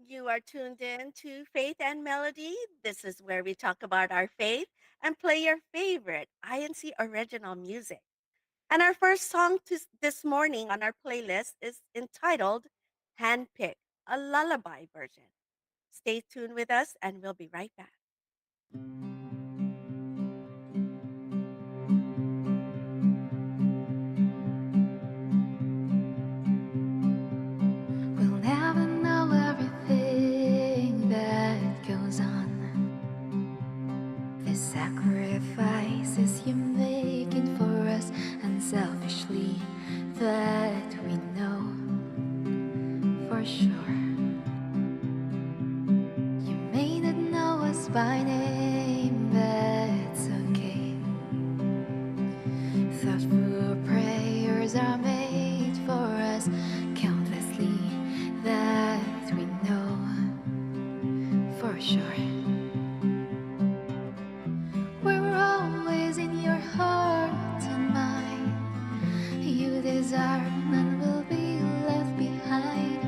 You are tuned in to Faith and Melody. This is where we talk about our faith and play your favorite INC original music. And our first song this morning on our playlist is entitled Handpick, a lullaby version. Stay tuned with us and we'll be right back. We'll never know everything that goes on. The sacrifices you're making for us unselfishly, that we know for sure. You may not know us by name, that's okay. Thoughtful prayers are made for us countlessly, that we know for sure. We're always in your heart and mind. You desire none will be left behind.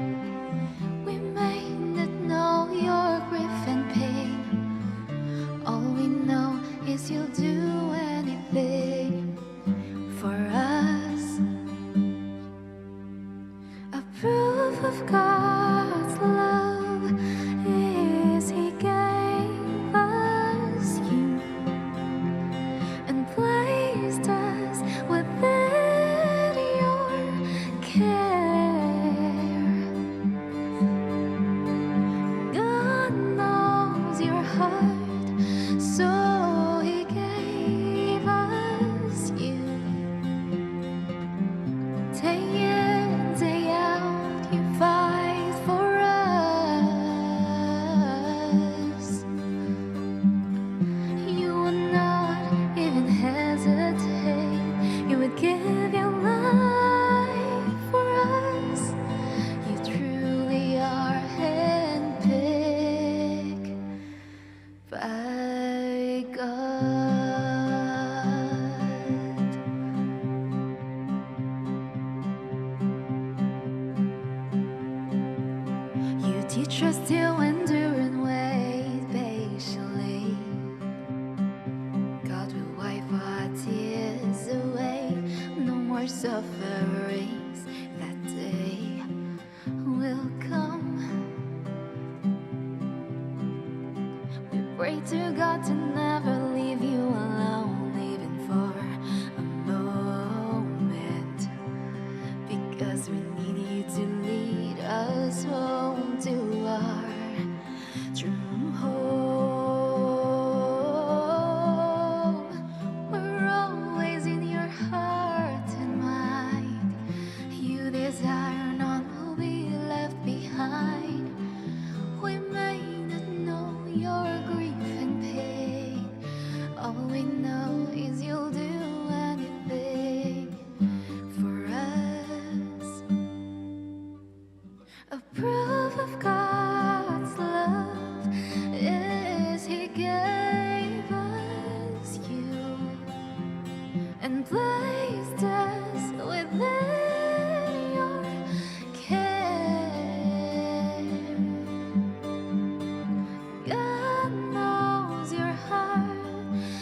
We may not know your grief and pain. All we know is you'll do anything for us. A proof of God's love is He gave us you and placed us within your care. God knows your heart, so He gave us you. Day in, day out, you fight for us. You would not even hesitate. You would give your life for us. You truly are handpicked by God. You teach us to endure and wait patiently. God will wipe our tears away. No more sufferings. That day will come. We pray to God to never leave you alone, even for a moment, because we need you to lead us home to our true home. We're always in your heart and mind. You desire none will be left behind. We may not know your grief and pain. All we know is you'll do anything for us. A proof of God's love is He gave us you and placed us within your care. God knows your heart,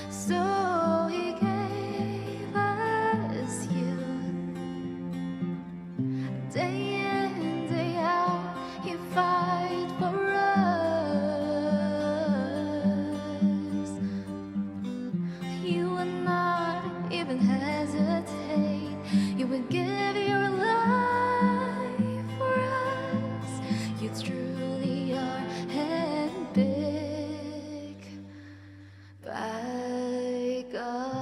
so He gave us you. Day in, day out, you fight for us. You would not even hesitate. You would give your life for us. You truly are handpicked by God.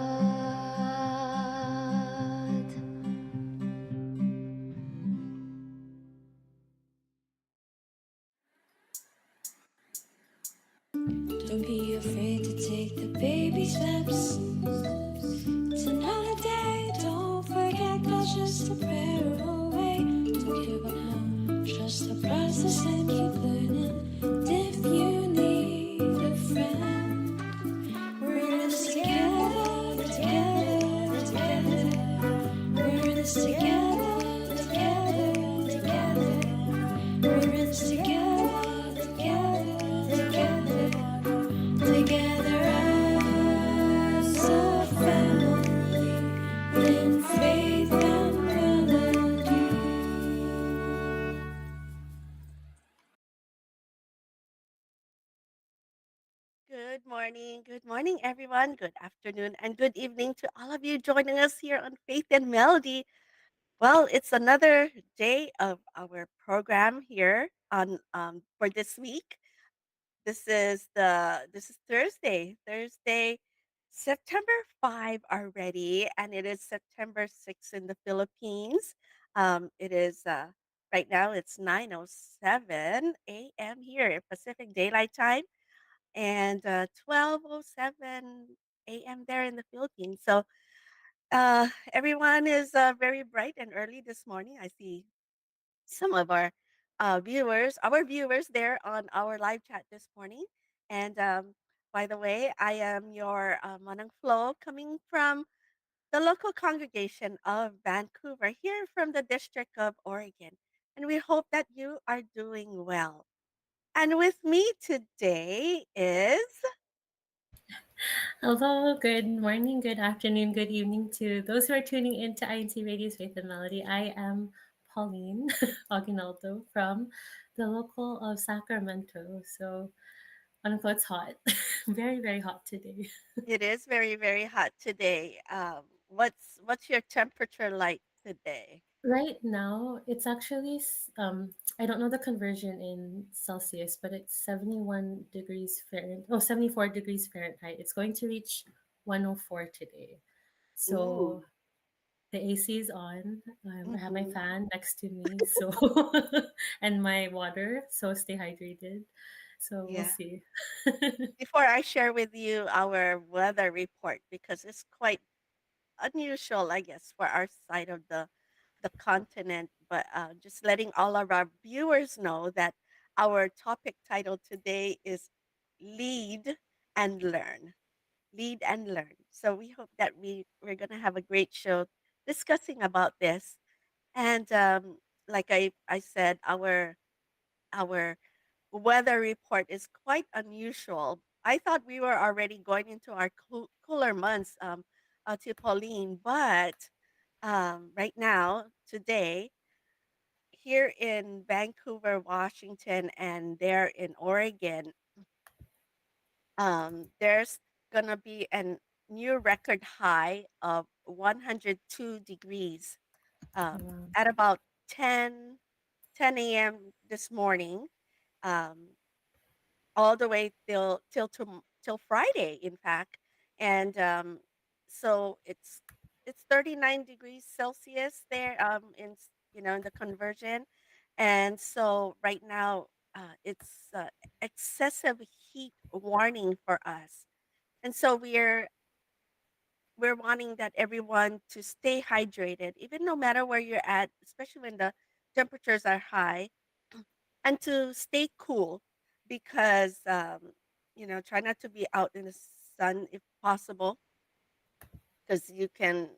Don't be afraid to take the baby steps. It's another day, don't forget God's just a prayer away. Don't give up now, trust the process and keep learning. And if you need a friend, we're in this together, together, together. We're in this together, together, together. We're in this together, Good morning, everyone. Good afternoon and good evening to all of you joining us here on Faith and Melody. Well, it's another day of our program here on for this week. This is Thursday, September 5 already, and it is September 6 in the Philippines. It is right now it's 9:07 a.m. here, Pacific Daylight Time, and 12:07 a.m. there in the Philippines. So everyone is very bright and early this morning. I see some of our viewers there on our live chat this morning. And by the way, I am your Manang Flo coming from the local congregation of Vancouver here from the District of Oregon. And we hope that you are doing well. And with me today is Hello, good morning, good afternoon, good evening to those who are tuning in to INC Radio's Faith and Melody. I am Pauline Aguinaldo from the local of Sacramento. So, unquote, it's hot. Very, very hot today. it is very, very hot today. What's your temperature like today? Right now, it's actually, I don't know the conversion in Celsius, but it's 71 degrees Fahrenheit. Oh, 74 degrees Fahrenheit. It's going to reach 104 today. So, Ooh. the AC is on. I have my Mhm. fan next to me, so and my water, so stay hydrated. So we'll Yeah. see. Before I share with you our weather report, because it's quite unusual, I guess, for our side of the continent, but just letting all of our viewers know that our topic title today is lead and learn. Lead and learn. So we hope that we're gonna have a great show discussing about this. And like I said, our weather report is quite unusual. I thought we were already going into our cooler months, to Pauline, but right now, today, here in Vancouver, Washington, and there in Oregon, there's gonna be a new record high of 102 degrees Wow. at about 10 a.m. this morning. Um, all the way till Friday, in fact. And so it's 39 degrees Celsius there in the conversion. And so right now it's excessive heat warning for us. And so we're wanting that everyone to stay hydrated, even no matter where you're at, especially when the temperatures are high, and to stay cool because try not to be out in the sun if possible, because you can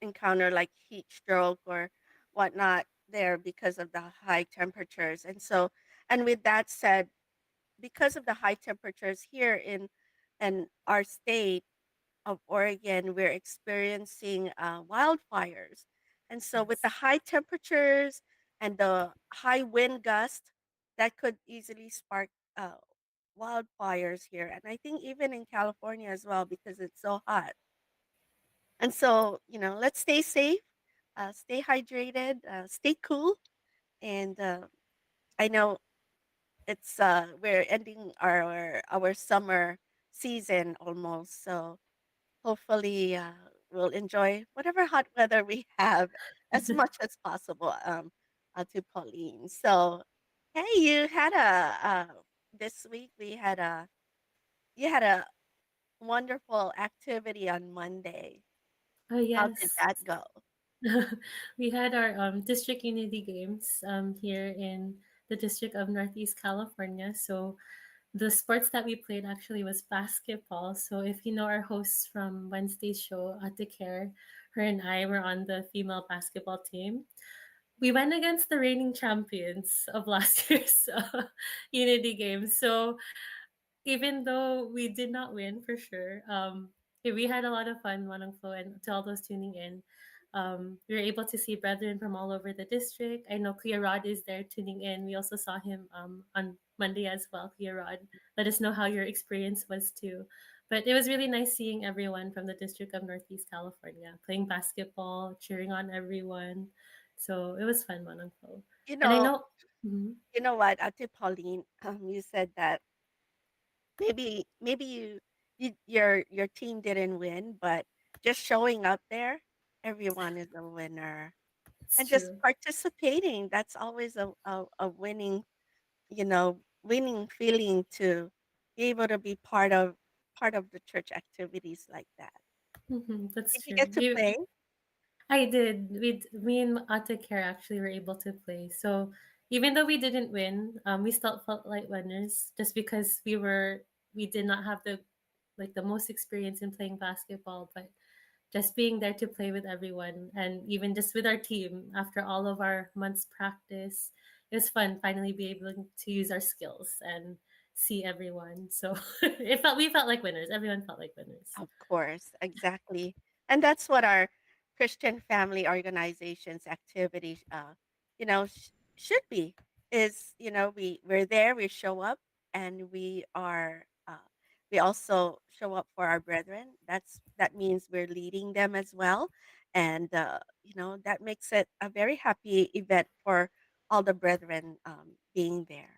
encounter like heat stroke or whatnot there because of the high temperatures. And so, and with that said, because of the high temperatures here in our state of Oregon, we're experiencing wildfires. And so, with the Yes. high temperatures and the high wind gust, that could easily spark uh, wildfires here. And I think even in California as well, because it's so hot. And so, let's stay safe, stay hydrated, stay cool. And I know we're ending our summer season almost. So, hopefully, we'll enjoy whatever hot weather we have as much as possible, to Pauline. So, hey, this week you had a wonderful activity on Monday. Oh How did yes. that go? We had our district unity games here in the District of Northeast California. So the sports that we played actually was basketball. So if you know our hosts from Wednesday's show, Ate Care, her and I were on the female basketball team. We went against the reigning champions of last year's Unity Games. So even though we did not win for sure, we had a lot of fun, Manong Flo, and to all those tuning in. We were able to see brethren from all over the district. I know Kuya Rod is there tuning in. We also saw him on Monday as well. Kuya Rod, let us know how your experience was too. But it was really nice seeing everyone from the District of Northeast California playing basketball, cheering on everyone. So it was fun, Manangko. You And I know, know, mhm, you know what, Ate Pauline, you said that maybe your team didn't win, but just showing up there, everyone is a winner. it's And just true. participating, that's always a winning, winning feeling to be able to be part of the church activities like that. That's Did you true. get to play? I did. Me and Ate Care actually were able to play. So even though we didn't win, we still felt like winners just because we did not have the most experience in playing basketball, but just being there to play with everyone and even just with our team after all of our months practice, it was fun finally be able to use our skills and see everyone. So we felt like winners. Everyone felt like winners. Of course, exactly. And that's what our Christian family organizations activities, should be. Is we're there, we show up, and we also show up for our brethren. That means we're leading them as well, and that makes it a very happy event for all the brethren being there.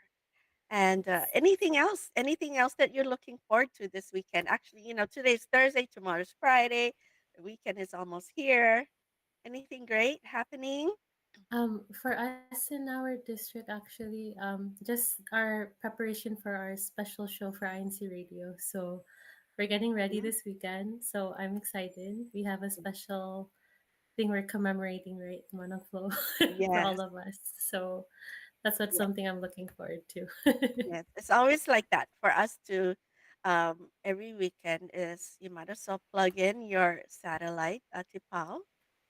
And anything else that you're looking forward to this weekend? Actually, today's Thursday, tomorrow's Friday, the weekend is almost here. Anything great happening? For us in our district, actually, just our preparation for our special show for INC Radio. So we're getting ready Mhm. this weekend. So I'm excited. We have a special thing we're commemorating, right, Manang for all Yes, of us. So that's what yes, something I'm looking forward to. yes. It's always like that for us to. Every weekend is you might as well plug in your satellite, Tipao.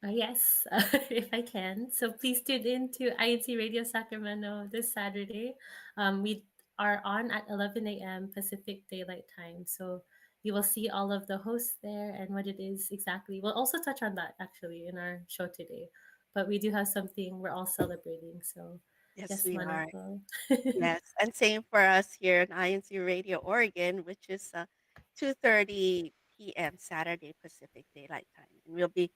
Yes, if I can. So please tune in to INC Radio Sacramento this Saturday. We are on at 11 a.m. Pacific Daylight Time. So you will see all of the hosts there and what it is exactly. We'll also touch on that actually in our show today. But we do have something we're all celebrating. So Yes, yes, we are. Manako. Yes, and same for us here in INC Radio Oregon, which is 2:30 p.m. Saturday Pacific Daylight Time, and we'll be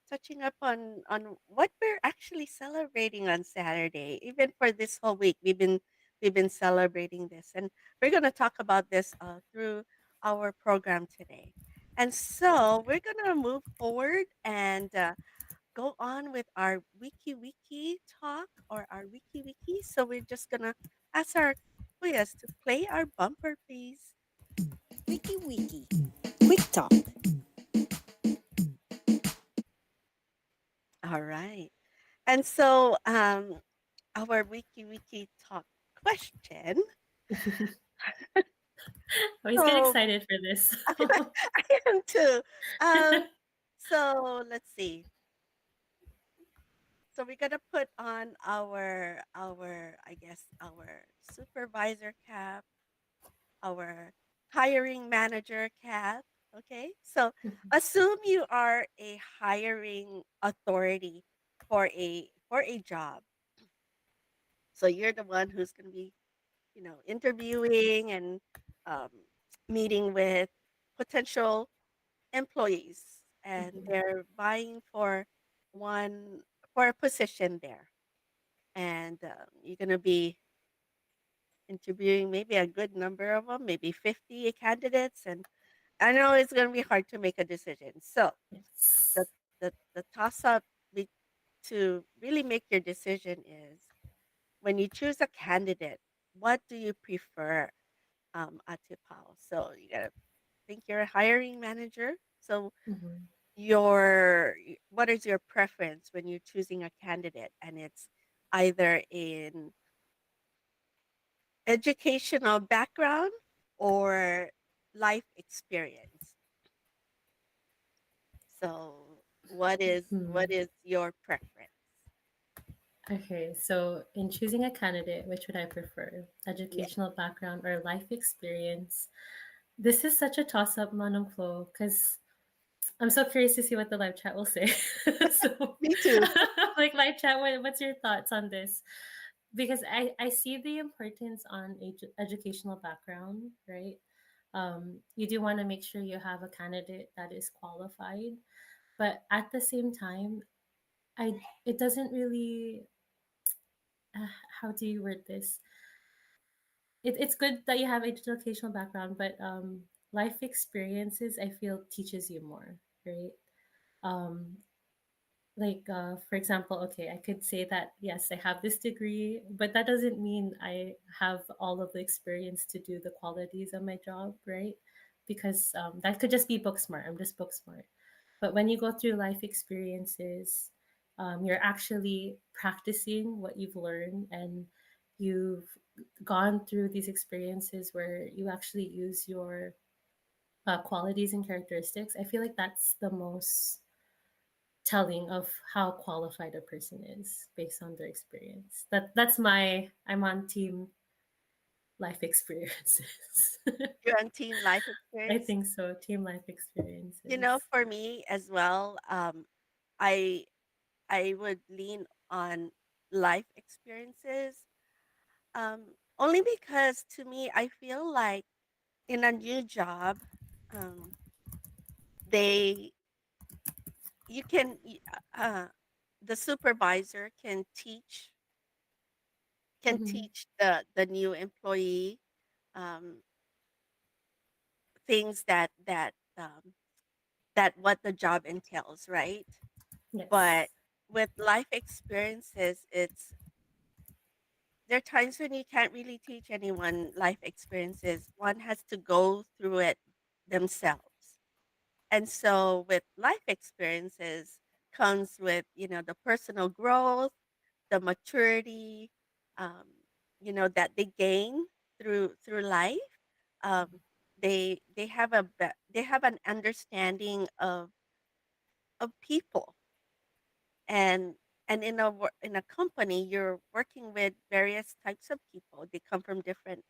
touching up on what we're actually celebrating on Saturday. Even for this whole week, we've been celebrating this, and we're going to talk about this through our program today. And so we're going to move forward and go on with our Wiki-Wiki talk or our Wiki-Wiki. So we're just gonna ask our quiz to play our bumper, please. Wiki-Wiki. Quick talk. All right. And so our Wiki-Wiki talk question. I always get So excited for this. I am too. Um, so let's see. So we're gonna put on our I guess our supervisor cap, our hiring manager cap. Okay, so assume you are a hiring authority for a job. So you're the one who's going to be, interviewing and um, meeting with potential employees, and Mhm. they're vying one for a position there, and you're going to be interviewing maybe a good number of them, maybe 50 candidates, and I know it's gonna be hard to make a decision. So the Yes. the toss up to really make your decision is when you choose a candidate, what do you prefer, Atipao? So you gotta think you're a hiring manager. So Mhm. what is your preference when you're choosing a candidate, and it's either in educational background or life experience. So what Hmm. is your preference? Okay, so in choosing a candidate, which would I prefer? Yeah, Educational background or life experience? This is such a toss up, Manong Flo, because I'm so curious to see what the live chat will say. So, me too. like, live chat, what's your thoughts on this? Because I see the importance on educational background, right? You do want to make sure you have a candidate that is qualified, but at the same time, I it doesn't really how do you word this? It's good that you have educational background, but life experiences I feel teaches you more, right? Um, for example, okay, I could say that yes, I have this degree, but that doesn't mean I have all of the experience to do the qualities of my job, right? Because that could just be book smart. I'm just book smart. But when you go through life experiences, you're actually practicing what you've learned, and you've gone through these experiences where you actually use your qualities and characteristics. I feel like that's the most telling of how qualified a person is based on their experience. That's my I'm on team life experiences. You're on team life I experience. think so. Team life You know, experiences. for me as well, I I would lean on life experiences. Only because to me, I feel like in a new job, um, they you can the supervisor can Mm-hmm. teach the new employee um, things that what the job entails, right? But Yes. with life experiences, it's there are times when you can't really teach anyone life experiences. One has to go through it themselves. And so with life experiences comes with, the personal growth, the maturity, um, that they gain through life. Um, they have an understanding of people, and in a company you're working with various types of people. They come from different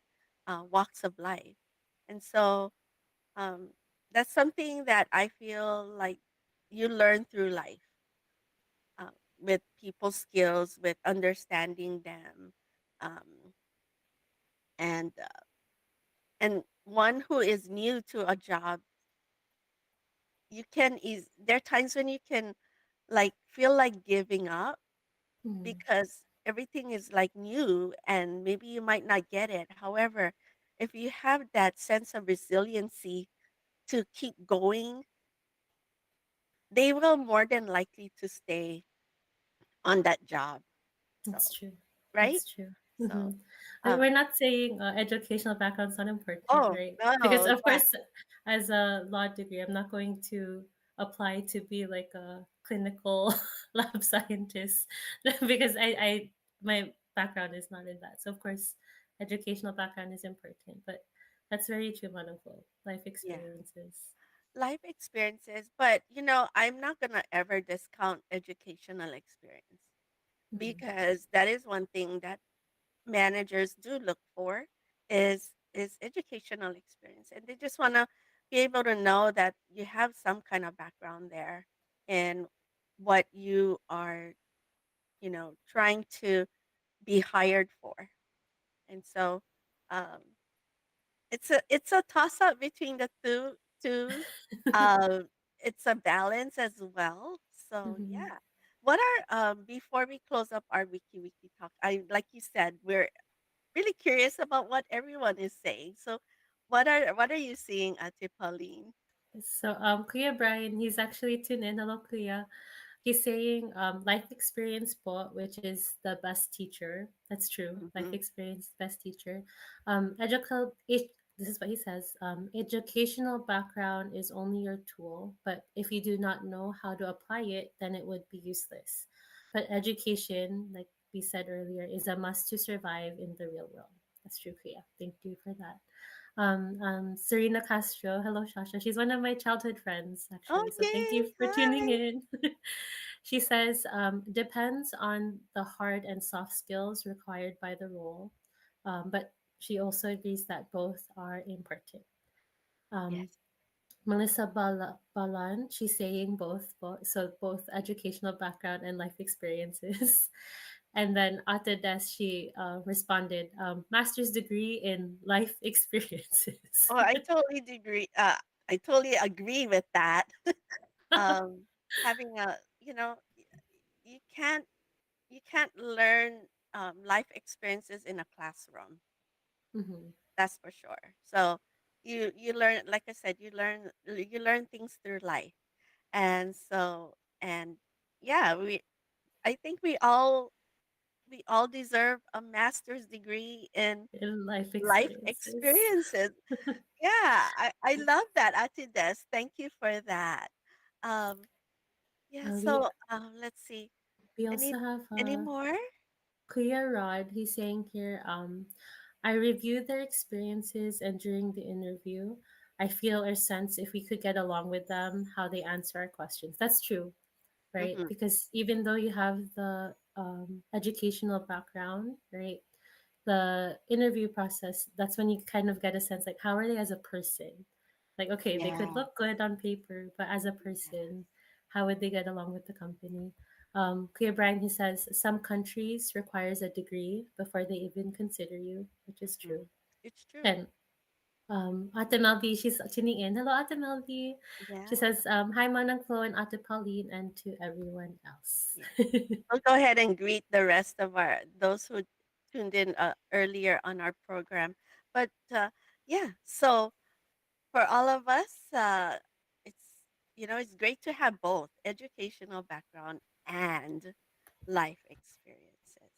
walks of life, and so um, that's something that I feel like you learn through life, uh, with people skills, with understanding them, um, and one who is new to a job, there are times when you can like feel like giving up Mm-hmm. because everything is like new and maybe you might not get it. However, if you have that sense of resiliency to keep going, they will more than likely to stay on that job. That's So, true. right? That's true. So, Hmm. um, We're not saying educational background's not important, oh, right? Because no, of yeah, course, as a law degree, I'm not going to apply to be like a clinical lab scientist because I my background is not in that. So of course, educational background is important, but that's very true, Manoko. Life yeah. experiences. Life experiences, but I'm not going to ever discount educational experience Hmm. because that is one thing that managers do look for is educational experience, and they just want to be able to know that you have some kind of background there in what you are trying to be hired for. And so um, it's a toss up between the two. um, it's a balance as well. So Hmm. yeah, what are before we close up our wiki talk, I like you said, we're really curious about what everyone is saying. So, what are you seeing, Ate Pauline? So Kuya Brian, he's actually tuned in. Hello, Kuya. He's saying life experience po, which is the best teacher. That's true. Life Hmm. experience, best teacher. This is what he says. Educational background is only your tool, but if you do not know how to apply it, then it would be useless. But education, like we said earlier, is a must to survive in the real world. That's true, Kuya. Thank you for that. Serena Castro. Hello, Shasha. She's one of my childhood friends, Oh, actually. So thank you yay! for tuning Hi. in. She says, depends on the hard and soft skills required by the role. But she also agrees that both are important. Um, Yes. Melissa Balan, she's saying both, so both educational background and life experiences. And then Ate Des, she responded, master's degree in life experiences. Oh, I totally agree with that. Um, having a, you can't learn life experiences in a classroom. Hmm. That's for sure. So you learn, like I said, you learn things through life, and so and yeah, we I think we all deserve a master's degree in In life life experiences. experiences. Yeah, I love that, Atides. Thank you for that. Um, yeah. Uh, we So let's see. we Any also have any more? Kuya Rod. He's saying here, I reviewed their experiences, and during the interview, I feel or sense if we could get along with them, how they answer our questions. That's true, right? Mm-hmm. Because even though you have the educational background, right, the interview process, that's when you kind of get a sense like how are they as a person. Like, okay, they could Yeah. look good on paper, but as a Yeah. person, how would they get along with the company? Kuya Brian, he says some countries requires a degree before they even consider you, which is Mm-hmm. true. It's true. And Ate Melby, she's tuning in. Hello, Ate Melby. She Yeah. says, hi, Manang Flo and Ate Pauline, and to everyone else. Yeah. We'll go ahead and greet the rest of our those who tuned in earlier on our program. But yeah, so for all of us, it's it's great to have both educational background and life experiences.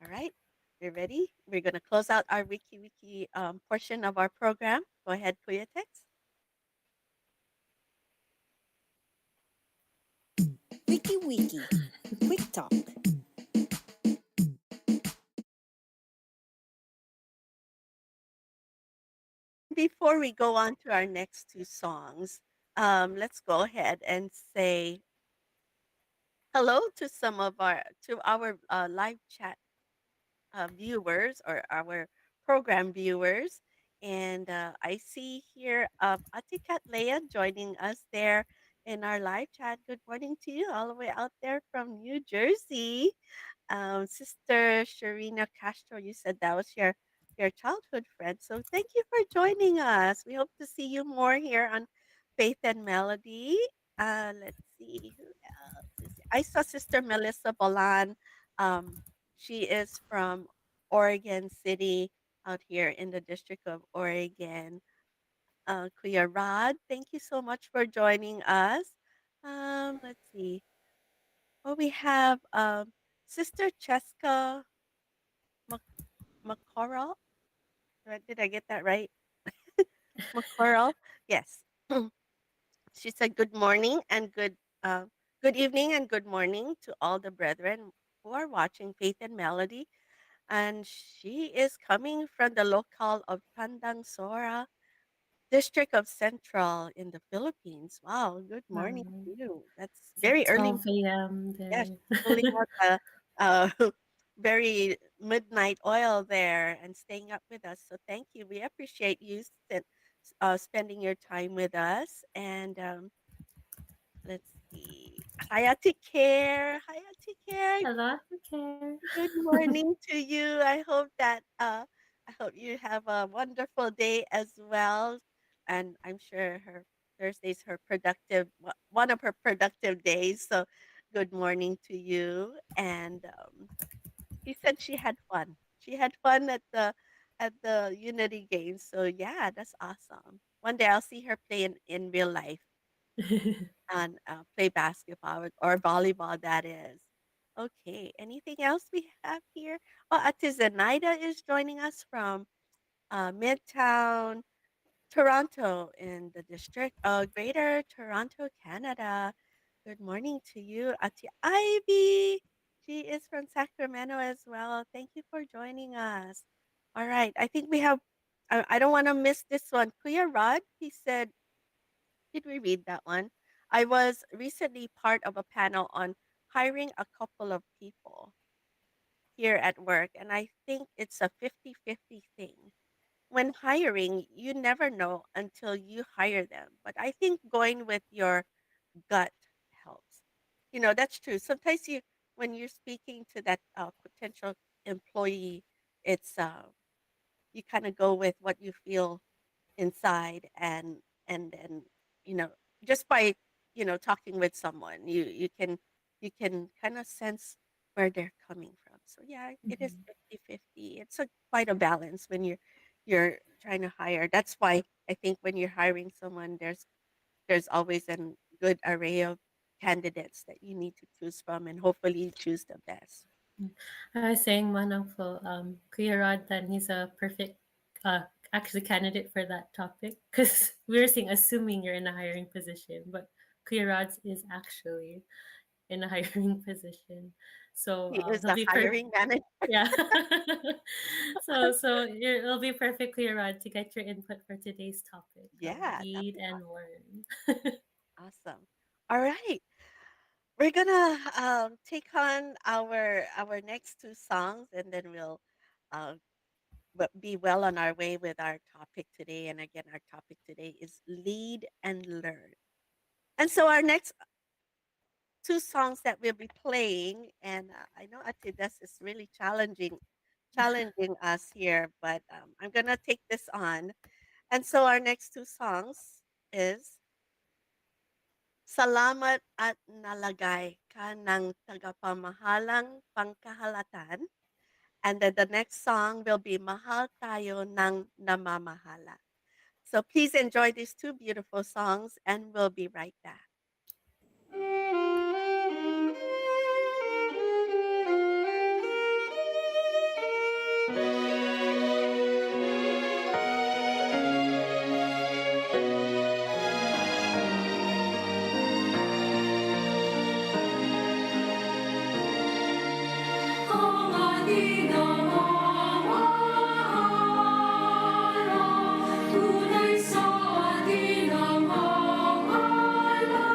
All right, we're ready. We're going to close out our Wiki-Wiki portion of our program. Go ahead, Kuya Tex. Wiki Wiki. Quick Talk. And before we go on to our next two songs, let's go ahead and say hello to our live chat viewers or our program viewers. And I see here Atikat Leah joining us there in our live chat. Good morning to you, all the way out there from New Jersey. Sister Sharina Castro, you said that was your childhood friend. So thank you for joining us. We hope to see you more here on Faith and Melody. Let's see who else is here. I saw Sister Melissa Bolan. Um, she is from Oregon City, out here in the District of Oregon. Kuya Rod, thank you so much for joining us. Let's see. Well, we have Sister Cheska McCorrell. Did I get that right? McCorrell. Yes. She said, "Good morning and good evening and good morning to all the brethren who are watching Faith and Melody." And she is coming from the locale of Tandang Sora, District of Central in the Philippines. Wow, good morning Um, to you. That's it's like very early. 12 a.m. Yes, there. pulling out the uh, very midnight oil there and staying up with us. So thank you. We appreciate you spending your time with us. And let's see. Hayati Care. Hayati Care. Hello, care. Good morning to you. I hope you have a wonderful day as well. And I'm sure her Thursday's one of her productive days. So good morning to you. And she said she had fun. She had fun at the Unity games. So yeah, that's awesome. One day I'll see her play in real life and play basketball or volleyball, that is. Okay, anything else we have here? Oh, Atizanaida is joining us from Midtown, Toronto, in the district of Greater Toronto, Canada. Good morning to you, Ati Ivy. She is from Sacramento as well. Thank you for joining us. All right, I think we have, I don't want to miss this one. Kuya Rod, he said, did we read that one? I was recently part of a panel on hiring a couple of people here at work, and I think it's a 50-50 thing. When hiring, you never know until you hire them. But I think going with your gut helps. That's true. Sometimes when you're speaking to that potential employee, it's you kind of go with what you feel inside, and then you know just by talking with someone, you can kind of sense where they're coming from. So yeah, it is Mhm. 50-50. It's a quite a balance when you're trying to hire. That's why I think when you're hiring someone, there's always a good array of candidates that you need to choose from, and hopefully choose the best. Mm. I was saying Manang po, Kuya Rod, then he's a perfect, uh, actually candidate for that topic because we were saying assuming you're in a hiring position, but Kuya Rod is actually in a hiring position, so He is he'll the be hiring manager. yeah. It'll be perfect, Kuya Rod, to get your input for today's topic. Yeah, that'd Read be and awesome. learn. Awesome. All right. We're gonna take on our next two songs, and then we'll uh, be well on our way with our topic today. And again, our topic today is lead and learn. And so our next two songs that we'll be playing, and I know Atidas is really challenging us here, but I'm gonna take this on. And so our next two songs is Salamat at nalagay ka ng tagapamahalang pangkahalatan. And then the next song will be Mahal Tayo ng Namamahala. So please enjoy these two beautiful songs, and we'll be right back. Tunay sa atin ang mahala.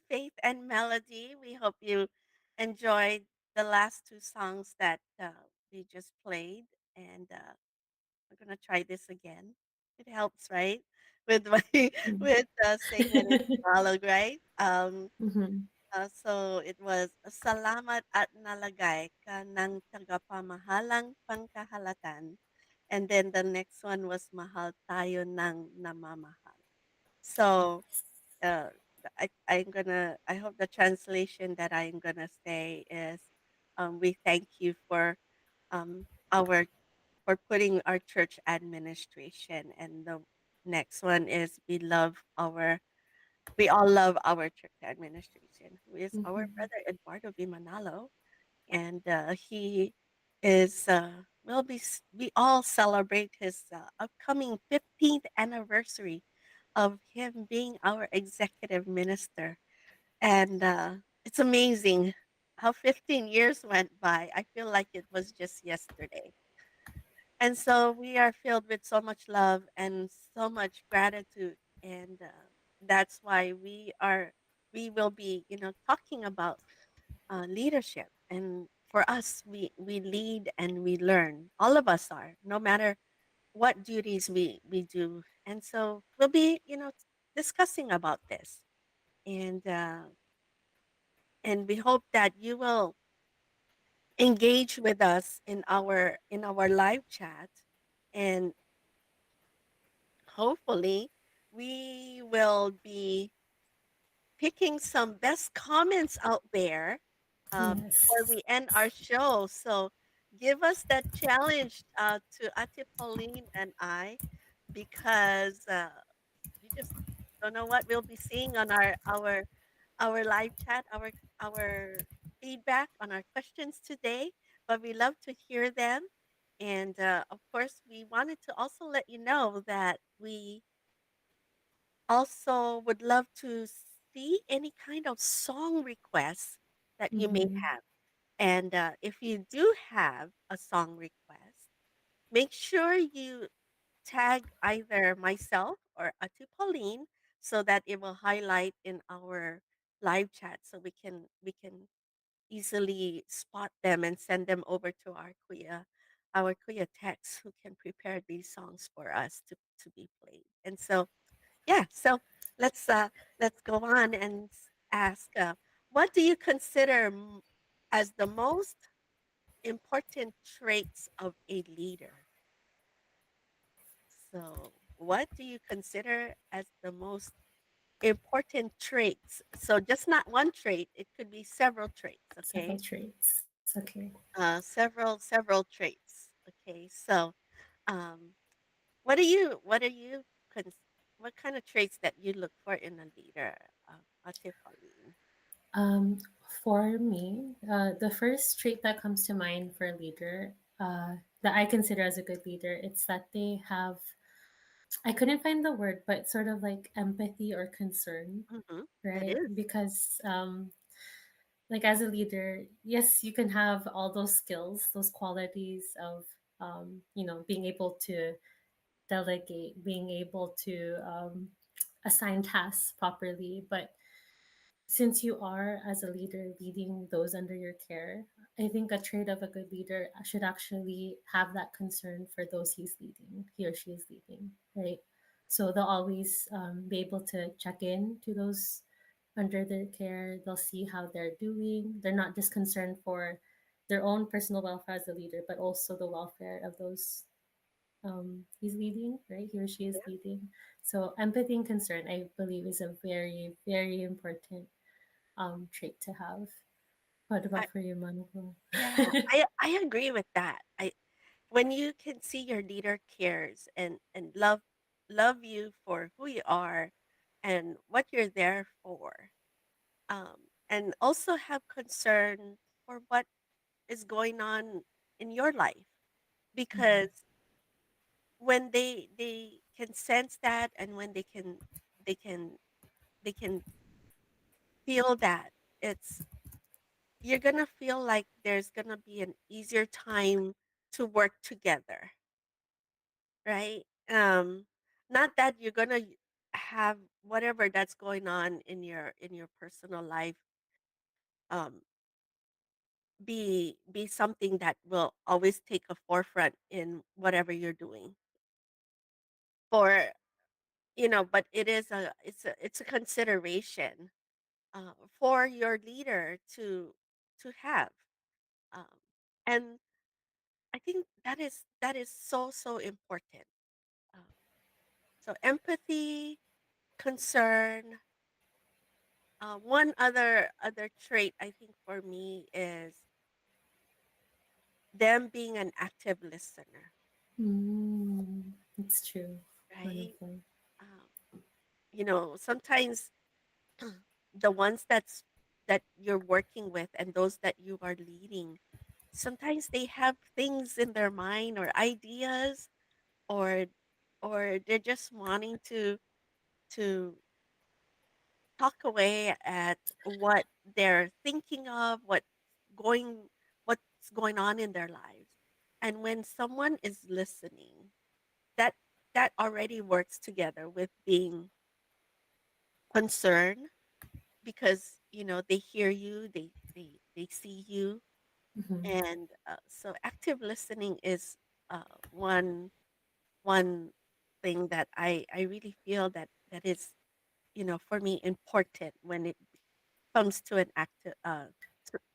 Faith and Melody. We hope you enjoyed the last two songs that we just played. And we're going to try this again. It helps, right? With my, with saying it in Tagalog, right? Mm-hmm. So it was salamat at nalagay ka ng tagapamahalang pangkahalatan. And then the next one was mahal tayo ng namamahal. So uh, I hope the translation that I'm gonna say is, we thank you for our for putting our church administration, and the next one is we all love our church administration, who is our Mm-hmm. brother Eduardo V. Manalo, and he is we all celebrate his upcoming 15th anniversary of him being our executive minister, and it's amazing how 15 years went by. I feel like it was just yesterday. And so we are filled with so much love and so much gratitude. And that's why we will be, talking about leadership. And for us, we lead and we learn. All of us are, no matter what duties we do. And so we'll be, discussing about this. And, uh, and we hope that you will engage with us in our live chat, and hopefully we will be picking some best comments out there before Yes. we end our show. So give us that challenge to Ate Pauline and I, because we just don't know what we'll be seeing on our live chat, our feedback on our questions today, but we love to hear them. And of course, we wanted to also let you know that we also would love to see any kind of song requests that you may Mm-hmm. have. And if you do have a song request, make sure you tag either myself or Atu Pauline, so that it will highlight in our live chat, so we can easily spot them and send them over to our kuya techs, who can prepare these songs for us to be played. And so yeah, so let's uh let's go on and ask, what do you consider as the most important traits of a leader? So, what do you consider as the most important traits? So, just not one trait, it could be several traits, Several okay? traits. Okay. Several traits. Okay. So, um what are you what kind of traits that you look for in a leader, Ate Pauline? Um, for me, the first trait that comes to mind for a leader, that I consider as a good leader, it's that they have, I couldn't find the word, but sort of like empathy or concern, Mhm. It right? is. Because, like as a leader, yes, you can have all those skills, those qualities of, being able to delegate, being able to assign tasks properly, but since you are as a leader leading those under your care, I think a trait of a good leader should actually have that concern for those he or she is leading, right? So they'll always be able to check in to those under their care. They'll see how they're doing. They're not just concerned for their own personal welfare as a leader, but also the welfare of those he's leading, right? He or she is Yeah. leading. So empathy and concern, I believe, is a very, very important trait to have. What I, about for you, Manuel? yeah, I agree with that. I When you can see your leader cares and love you for who you are and what you're there for, and also have concern for what is going on in your life, Mhm. because when they can sense that, and when they can they can feel that, it's you're gonna feel like there's gonna be an easier time to work together, right? Not that you're gonna have whatever that's going on in your personal life um, be something that will always take a forefront in whatever you're doing. For but it's a consideration for your leader to have, um, and I think that is so so important. Um, so empathy, concern. One other trait I think for me is them being an active listener, Mm, it's true. right? Wonderful. Um, sometimes the ones that you're working with and those that you are leading, sometimes they have things in their mind or ideas, or they're just wanting to talk away at what they're thinking of, going what's going on in their lives. And when someone is listening, that that already works together with being concerned, because they hear you, they see you. Hmm. And so active listening is one thing that I really feel that is, for me, important when it comes to an active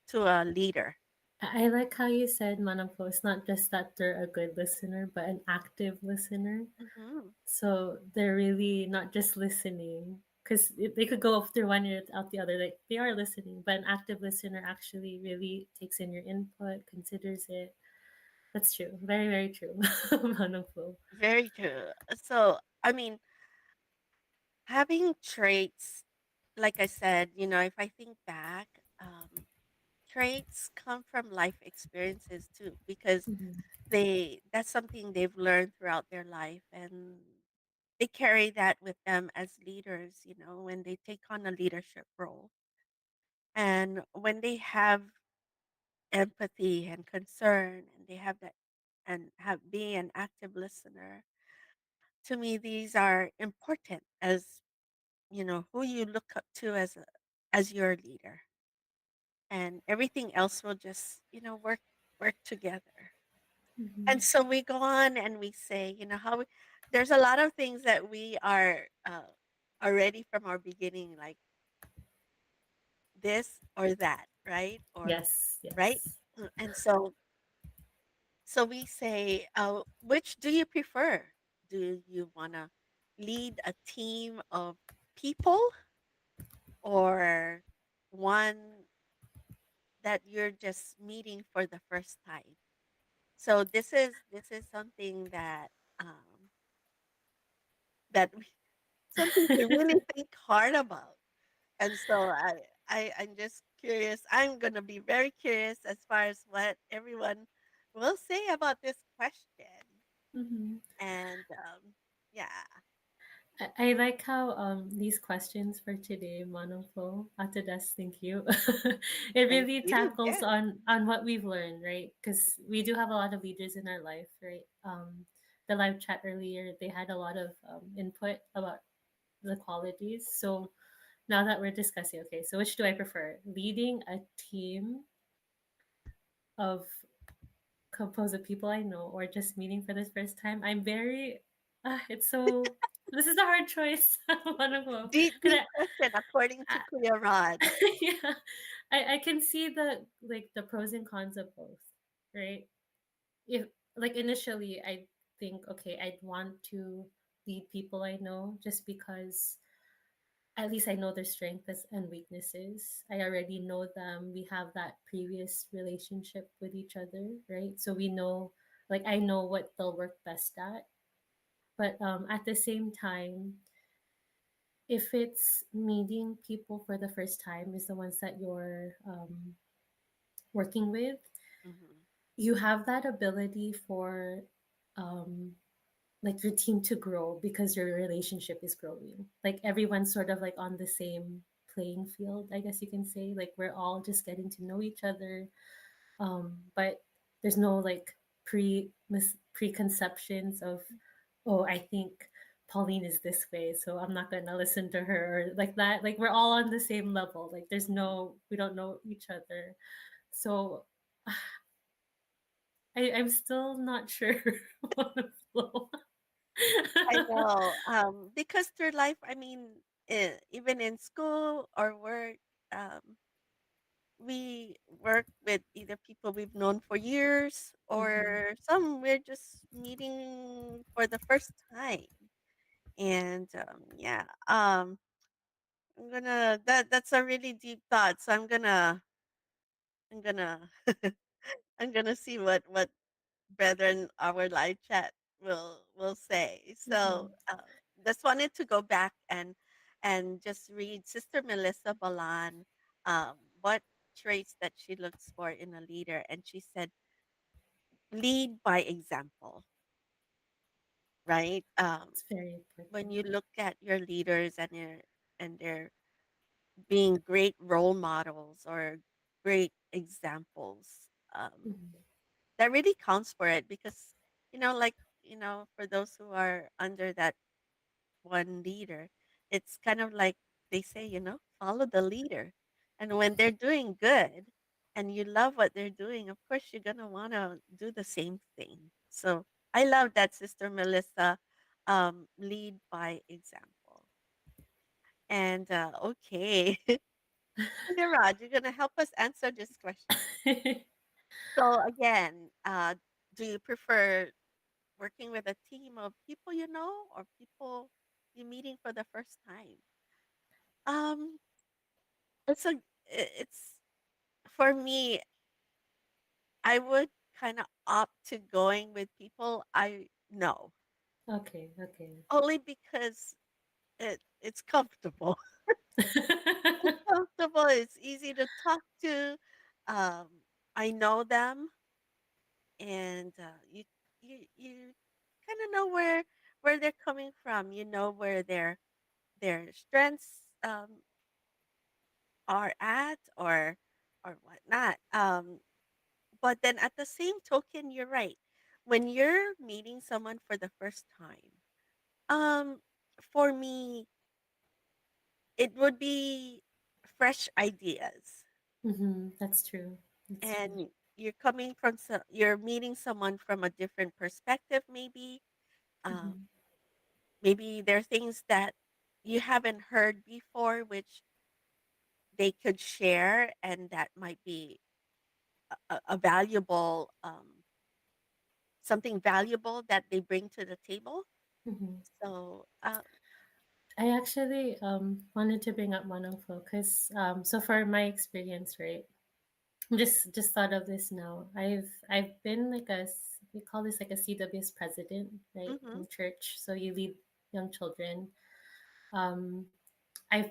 to a leader. I like how you said, Manampo, it's not just that they're a good listener, but an active listener. Hmm. So they're really not just listening, because they could go off through one ear out the other. Like they are listening, but an active listener actually really takes in your input, considers it. That's true. Very, very true. Manampo. Very true. So, I mean, having traits, like I said, if I think back, traits come from life experiences too, because Mhm. that's something they've learned throughout their life, and they carry that with them as leaders, when they take on a leadership role. And when they have empathy and concern, and they have that, and have being an active listener, to me these are important as, who you look up to as your leader, and everything else will just, work together. Mhm. And so we go on and we say, there's a lot of things that we are already from our beginning, like this or that, right? Or Yes, right? yes. And so we say, which do you prefer? Do you want to lead a team of people, or one that you're just meeting for the first time? So this is something that we, something to really think hard about. And so I'm just curious. I'm gonna be very curious as far as what everyone will say about this question. Mhm. And yeah, I like how these questions for today, Manofo, Atadas, thank you. It thank really you. tackles Yes. on what we've learned, right? Because we do have a lot of leaders in our life, right? The live chat earlier, they had a lot of input about the qualities. So now that we're discussing, okay, so which do I prefer? Leading a team of composed of people I know, or just meeting for this first time? I'm very, it's so, this is a hard choice. Because Deep question according to I, Kuya Rod. yeah, I can see the like the pros and cons of both, right? If like initially I think, okay, I'd want to lead people I know just because at least I know their strengths and weaknesses. I already know them. We have that previous relationship with each other, right? So we know, like, I know what they'll work best at. But at the same time, if it's meeting people for the first time, is the ones that you're working with, Hmm. you have that ability for um, like your team to grow because your relationship is growing. Like everyone's sort of like on the same playing field, I guess you can say. Like we're all just getting to know each other. But there's no like preconceptions of, oh, I think Pauline is this way, so I'm not gonna listen to her or like that. Like we're all on the same level. Like there's no we don't know each other. So I'm still not sure what to flow. I know. Because through life, I mean, even in school or work, um, we work with either people we've known for years Mhm. or some we're just meeting for the first time. And yeah, that's a really deep thought. So I'm gonna I'm gonna see what brethren our live chat will say. So Mhm. just wanted to go back and just read Sister Melissa Balan, what traits that she looks for in a leader, and she said lead by example, right? It's very When important. you look at your leaders and they're being great role models or great examples, Mhm. that really counts for it because like for those who are under that one leader, it's kind of like they say, follow the leader. And when they're doing good and you love what they're doing, of course you're going to want to do the same thing. So I love that, Sister Melissa. Lead by example. And okay. Okay, Rod, you're going to help us answer this question. So again, do you prefer working with a team of people you know or people you're meeting for the first time? Um, it's for me, I would kind of opt to going with people I know, Okay, okay. only because it's comfortable. It's comfortable, it's easy to talk to. I know them, and you kind of know where they're coming from. You know where their strengths are at or whatnot. But then at the same token, you're right. When you're meeting someone for the first time, um, for me, it would be fresh ideas, That's true. That's true. and you're meeting someone from a different perspective. Um, Mhm. maybe there are things that you haven't heard before, which they could share, and that might be a valuable something valuable that they bring to the table. Mhm. So, I actually wanted to bring up Monoflo because so for my experience, right? Just thought of this now. I've been like we call this like a CWS president, right, mhm, in church. So you lead young children. Um, I've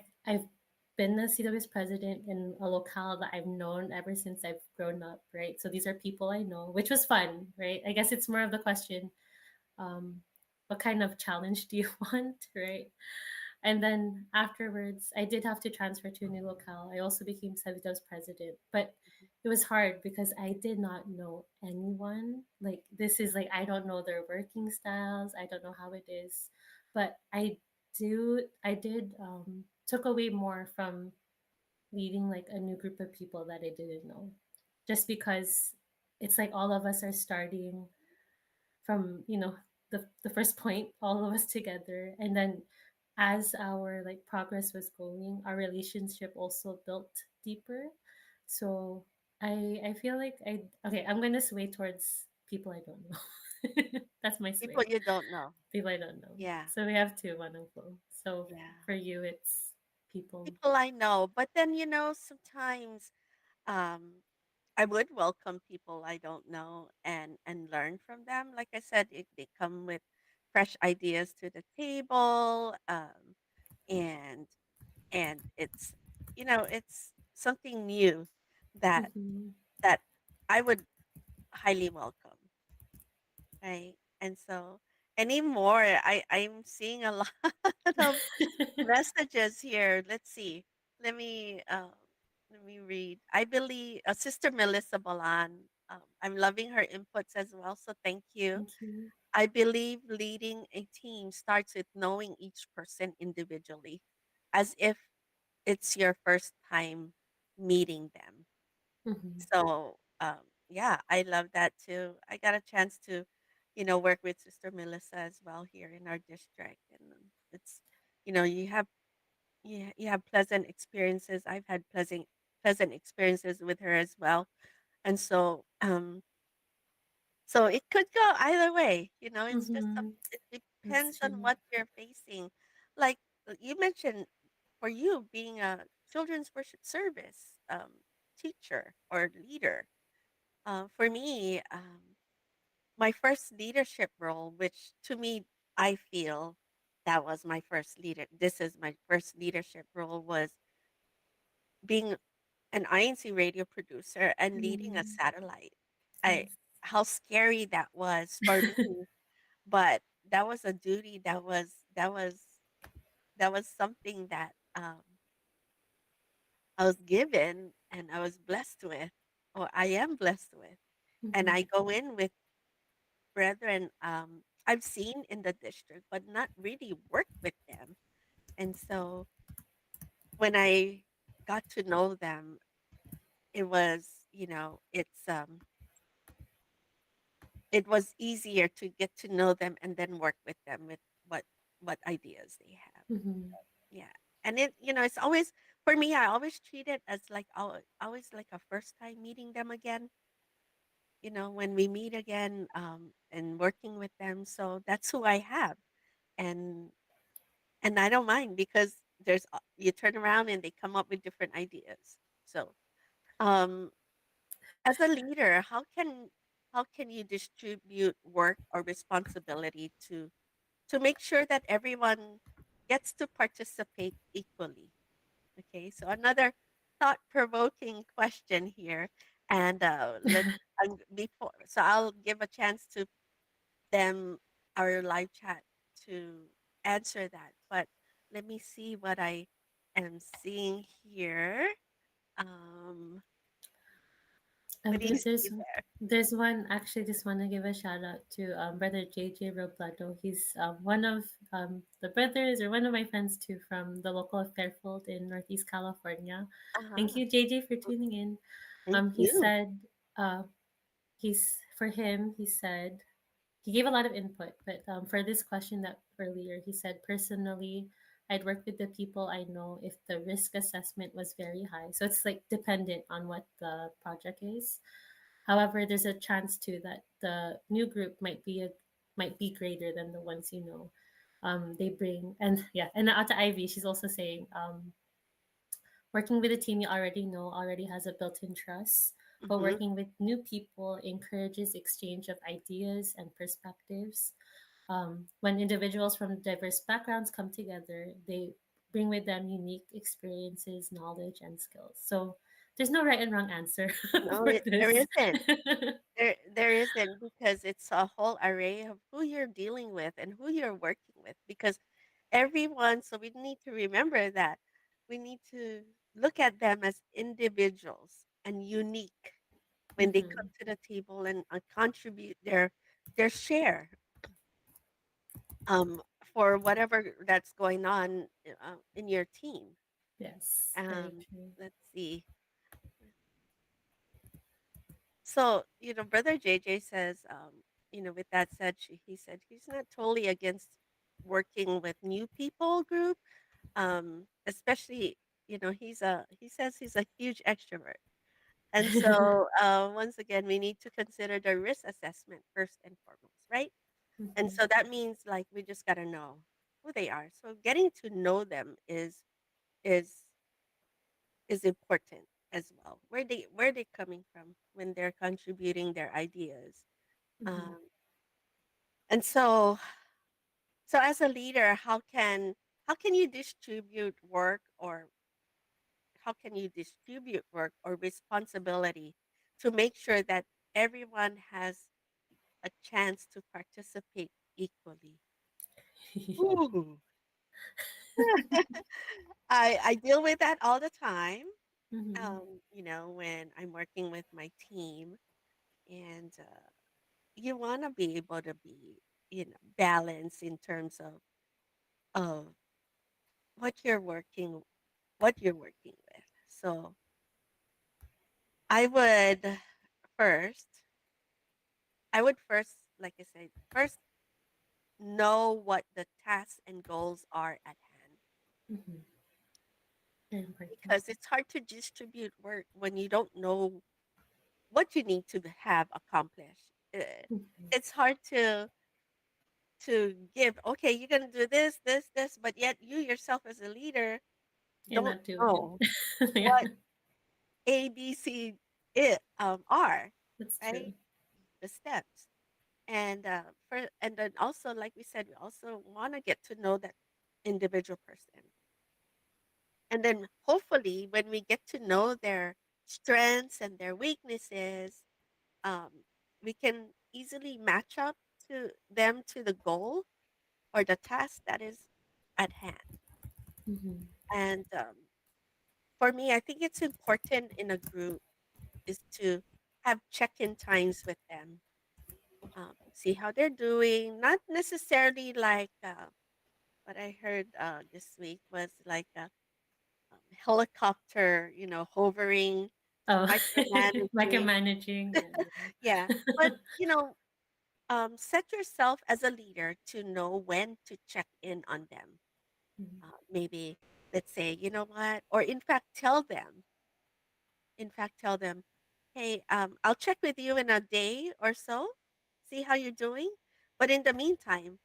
been the CWS president in a locale that I've known ever since I've grown up, right? So these are people I know, which was fun, right? I guess it's more of the question, um, what kind of challenge do you want, right? And then afterwards, I did have to transfer to a new locale. I also became Savita's president, but it was hard because I did not know anyone. Like this is like I don't know their working styles. I don't know how it is, but I did took away more from leading like a new group of people that I didn't know, just because it's like all of us are starting from the first point, all of us together, and then as our like progress was going, our relationship also built deeper. So I feel like I'm gonna sway towards people I don't know. That's my people sway. you don't know. People I don't know. Yeah, So we have two one and flow. So yeah. for you it's people. People I know, but then sometimes um, I would welcome people I don't know and learn from them. Like I said, they come with fresh ideas to the table, and it's it's something new that Hmm. that I would highly welcome, right? And so anymore, I'm seeing a lot of messages here. Let's see. Let me um, let me read. I believe Sister Melissa Balan. I'm loving her inputs as well. So thank you. Thank you. I believe leading a team starts with knowing each person individually, as if it's your first time meeting them. Mhm. So, yeah, I love that too. I got a chance to, work with Sister Melissa as well here in our district, and it's, you have you have pleasant experiences. I've had pleasant experiences with her as well, and so it could go either way. It's just Mhm. it That's depends on true. what you're facing. Like you mentioned, for you being a children's worship service teacher or leader, for me, my first leadership role, which to me, I feel that was my first leader. This is my first leadership role was being an INC radio producer and leading a Mm, satellite. I yes. How scary that was for me, but that was a duty that was something that I was given and I was blessed with, or I am blessed with. And Mhm. I go in with brethren I've seen in the district, but not really worked with them. And so when I got to know them, it was, it was easier to get to know them and then work with them with what what ideas they have. Mhm. Yeah. And it's always for me, I always treat it as like always like a first time meeting them again, when we meet again and working with them. So that's who I have. And and I don't mind because you turn around and they come up with different ideas. So, um as a leader, how can you distribute work or responsibility to make sure that everyone gets to participate equally? Okay, so another thought-provoking question here, and let's before. So I'll give a chance to them, our live chat, to answer that. But let me see what I am seeing here. Um, what do you see there? There's one actually. Just want to give a shout out to brother JJ Roblato. He's one of the brothers or one of my friends too from the local of Fairfield in Northeast California. Thank Uh-huh. you, JJ, for tuning in. Thank He you. said uh, he's for him. He said he gave a lot of input, but for this question that earlier, he said, personally, I'd work with the people I know if the risk assessment was very high. So it's like dependent on what the project is. However, there's a chance too that the new group might be greater than the ones you know. They bring and yeah, and out to Ivy, she's also saying working with a team you already know already has a built-in trust, but Hmm. working with new people encourages exchange of ideas and perspectives. When individuals from diverse backgrounds come together, they bring with them unique experiences, knowledge, and skills. So there's no right and wrong answer No, for there this. isn't. There isn't, because it's a whole array of who you're dealing with and who you're working with, because everyone, so we need to remember that we need to look at them as individuals and unique when they come Hmm. to the table and contribute their share um, for whatever that's going on in your team. Yes, very Um, true. let's see. So, Brother JJ says, with that said, he said he's not totally against working with new people group, especially, he says he's a huge extrovert. And so, once again, we need to consider the risk assessment first and foremost, right? And Hmm. so that means like we just got to know who they are. So getting to know them is is important as well. Where they coming from when they're contributing their ideas. Hmm. Um, and so as a leader, how can you distribute work, or how can you distribute work or responsibility to make sure that everyone has a chance to participate equally? Ooh. I deal with that all the time. Hmm. When I'm working with my team, and you want to be able to be, balance in terms of what you're working what you're working with. So I would first, like I said, first know what the tasks and goals are at hand Mm-hmm. Very important. because it's hard to distribute work when you don't know what you need to have accomplished. Mm-hmm. It's hard to give, okay, you're going to do this, this, this, but yet you yourself as a leader You're don't not doing know it. Yeah, what A, B, C are, that's right? true. The steps. And then also, like we said, we also want to get to know that individual person. And then hopefully when we get to know their strengths and their weaknesses, um, we can easily match up to them to the goal or the task that is at hand. Mm-hmm. And for me, I think it's important in a group is to have check-in times with them, see how they're doing. Not necessarily like what I heard this week was like a helicopter, hovering, Oh, micromanaging. micromanaging. Yeah, but set yourself as a leader to know when to check in on them. Mhm. Maybe let's say, you know what, or in fact tell them, hey, I'll check with you in a day or so, see how you're doing. But in the meantime,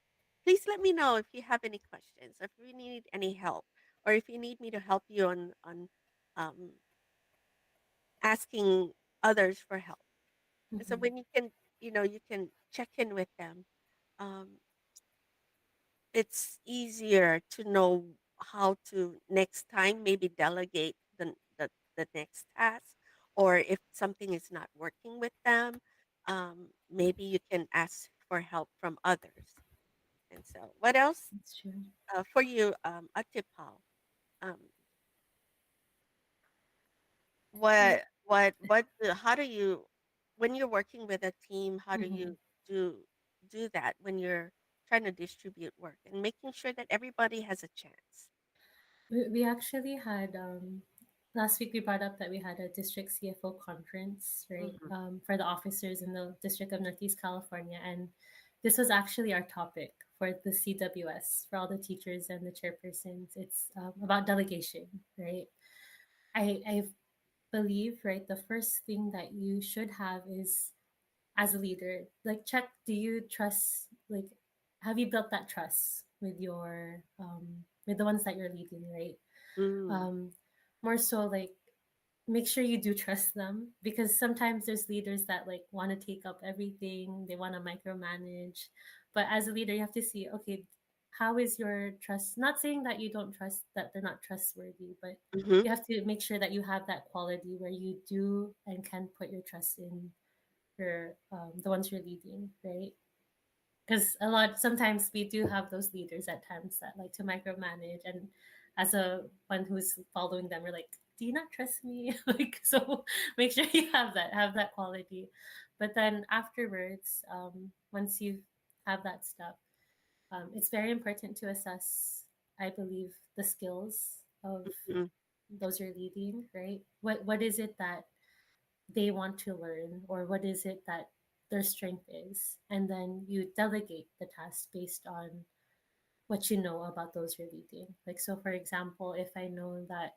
please let me know if you have any questions, if you need any help, or if you need me to help you on um, asking others for help. And so Mhm. when you can check in with them, um, it's easier to know how to next time maybe delegate the next task, or if something is not working with them, maybe you can ask for help from others. And so what else That's true. for you, Atipal? um, Well, how do you, when you're working with a team, how do mhm. you do do that when you're trying to distribute work and making sure that everybody has a chance? We actually had last week we brought up that we had a district CFO conference, right? Mhm. For the officers in the District of Northeast California, and this was actually our topic for the CWS for all the teachers and the chairpersons. It's about delegation, right? I believe, right, the first thing that you should have is, as a leader, like, check, do you trust, like, have you built that trust with the ones that you're leading, right? Mm. um More so, like, make sure you do trust them, because sometimes there's leaders that, like, want to take up everything, they want to micromanage. But as a leader, you have to see, okay, how is your trust, not saying that you don't trust, that they're not trustworthy, but Mhm. you have to make sure that you have that quality where you do and can put your trust in your the ones you're leading, right? Because sometimes we do have those leaders at times that like to micromanage, and as a one who's following them, we're like, do you not trust me? Like, so make sure you have that quality. But then afterwards, once you have that stuff, it's very important to assess, I believe, the skills of Mhm. those you're leading, right? What is it that they want to learn, or what is it that their strength is, and then you delegate the task based on what you know about those you're leading. Like, so for example, if I know that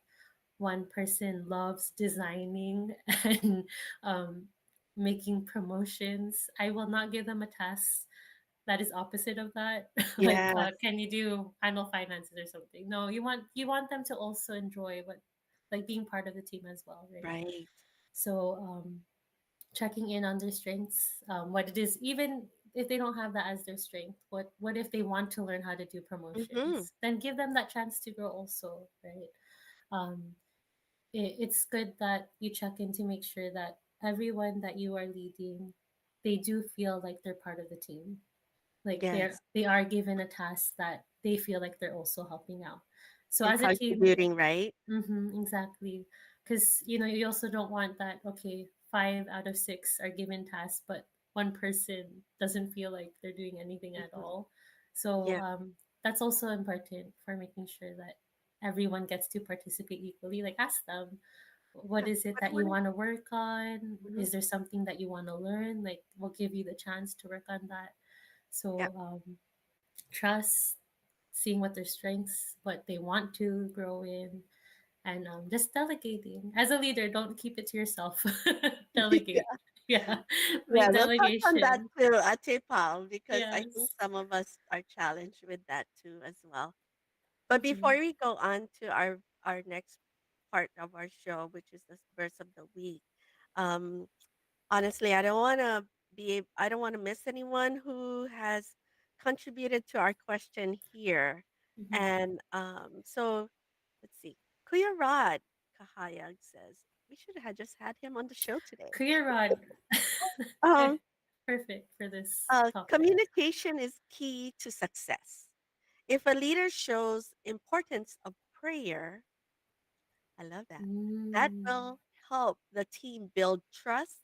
one person loves designing and um, making promotions, I will not give them a task that is opposite of that. Like, Yes, can you do annual finances or something? No, you want them to also enjoy what, like, being part of the team as well, right? right. So checking in on their strengths, what it is, even if they don't have that as their strength, what if they want to learn how to do Mhm. promotions, then give them that chance to grow also, right? um, it's good that you check in to make sure that everyone that you are leading, they do feel like they're part of the team, like Yes, they are given a task that they feel like they're also helping out. So and as a team. contributing, right? Exactly. Because, you also don't want that, okay, 5 out of 6 are given tasks, but one person doesn't feel like they're doing anything at Mhm. all. So Yeah. that's also important for making sure that everyone gets to participate equally. Like ask them, what Yeah. is it What that you one? want to work on? Mhm. Is there something that you want to learn? Like we'll give you the chance to work on that. Yeah. So trust, seeing what their strengths, what they want to grow in, and just delegating. As a leader, don't keep it to yourself. Delegate. Yeah, Yeah, make we'll touch on that delegation. too, Ate Pal, because I think Yes. some of us are challenged with that too as well. But before Mm-hmm. we go on to our next part of our show, which is the verse of the week, um, honestly, I don't want to miss anyone who has contributed to our question here. Mm-hmm. And so let's see. Kuya Rod Kahayag says we should have just had him on the show today. Career rod. Um, Perfect for this topic. communication is key to success. If a leader shows importance of prayer, I love that. That Mm. will help the team build trust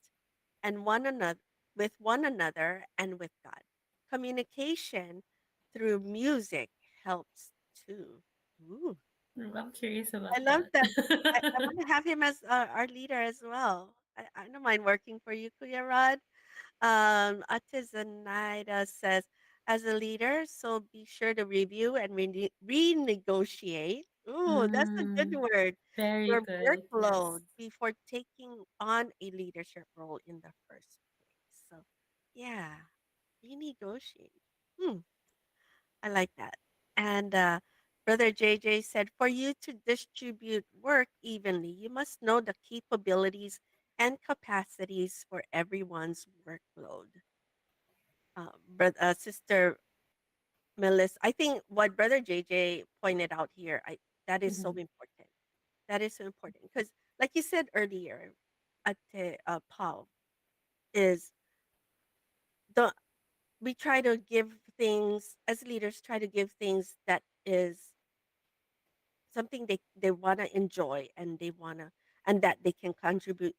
and one another and with God. Communication through music helps too. Ooh, I'm curious I about love that. that. I want to have him as our leader as well. I don't mind working for you, Kuya Rod. Atizanaida says, as a leader, so be sure to review and renegotiate. Ooh, that's a good Mm, word. very Your good. Yes. workload before taking on a leadership role in the first place. So, yeah, renegotiate. Hmm, I like that. And Brother JJ said, for you to distribute work evenly, you must know the capabilities and capacities for everyone's workload. Sister Melissa, I think what Brother JJ pointed out here, that is so Mm-hmm. important. That is so important because, like you said earlier, Paul, is the we try to give things as leaders, try to give things that is something they want to enjoy and they want to and that they can contribute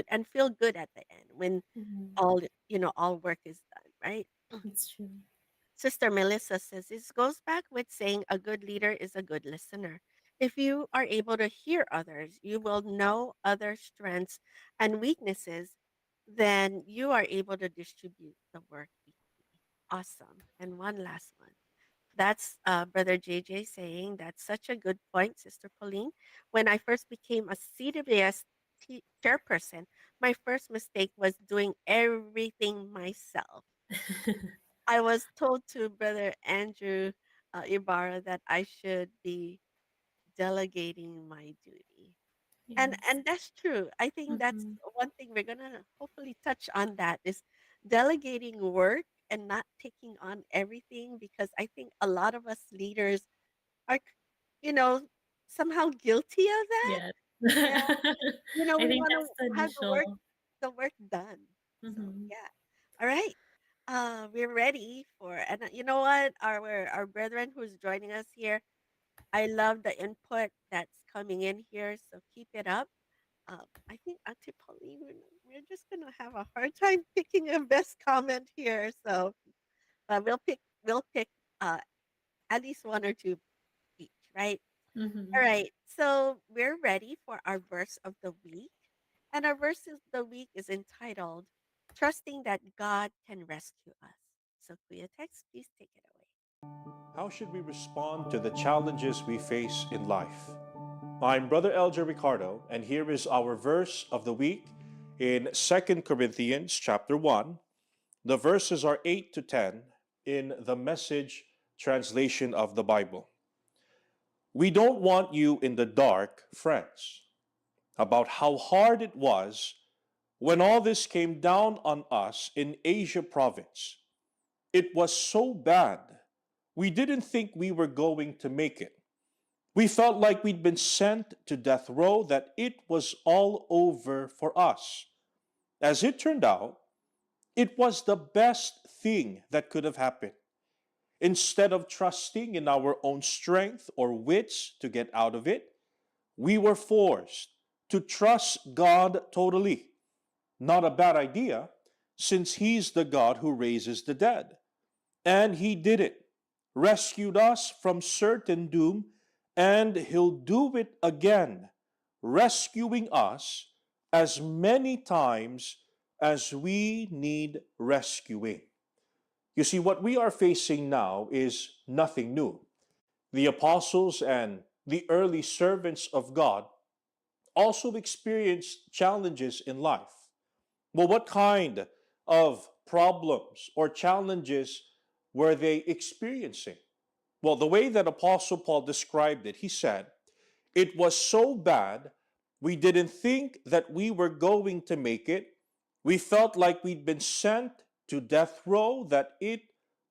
and feel good at the end when Mm-hmm. all work is done, right? It's true. Sister Melissa says this goes back with saying a good leader is a good listener. If you are able to hear others, you will know other strengths and weaknesses, then you are able to distribute the work equally. Awesome. And one last one. That's Brother JJ saying that's such a good point, Sister Pauline. When I first became a CWS chairperson, my first mistake was doing everything myself. I was told to Brother Andrew Ibarra that I should be delegating my duty. Yes. And that's true. I think that's Mm-hmm. one thing we're gonna hopefully touch on that is delegating work and not taking on everything because I think a lot of us leaders are, you know, somehow guilty of that. Yes. Yeah. I We think want to that's the have initial. the work done. So Mm-hmm. yeah. All right. We're ready for, and you know what? Our brethren who's joining us here, I love the input that's coming in here. So keep it up. I think Auntie Pauline, we're just gonna have a hard time picking a best comment here. So we'll pick uh, at least one or two each, right? All Mm-hmm. right. So we're ready for our verse of the week, and our verse of the week is entitled "Trusting That God Can Rescue Us." So Kuya Tex, please take it away. How should we respond to the challenges we face in life? I'm Brother Elger Ricardo, and here is our verse of the week in 2 Corinthians chapter 1. The verses are 8 to 10 in the Message translation of the Bible. We don't want you in the dark, friends, about how hard it was when all this came down on us in Asia province. It was so bad, we didn't think we were going to make it. We felt like we'd been sent to death row, that it was all over for us. As it turned out, it was the best thing that could have happened. Instead of trusting in our own strength or wits to get out of it, we were forced to trust God totally. Not a bad idea, since He's the God who raises the dead. And He did it, rescued us from certain doom, and He'll do it again, rescuing us as many times as we need rescuing. You see, what we are facing now is nothing new. The apostles and the early servants of God also experienced challenges in life. Well, what kind of problems or challenges were they experiencing? Well, the way that Apostle Paul described it, he said, it was so bad, we didn't think that we were going to make it. We felt like we'd been sent to death row, that it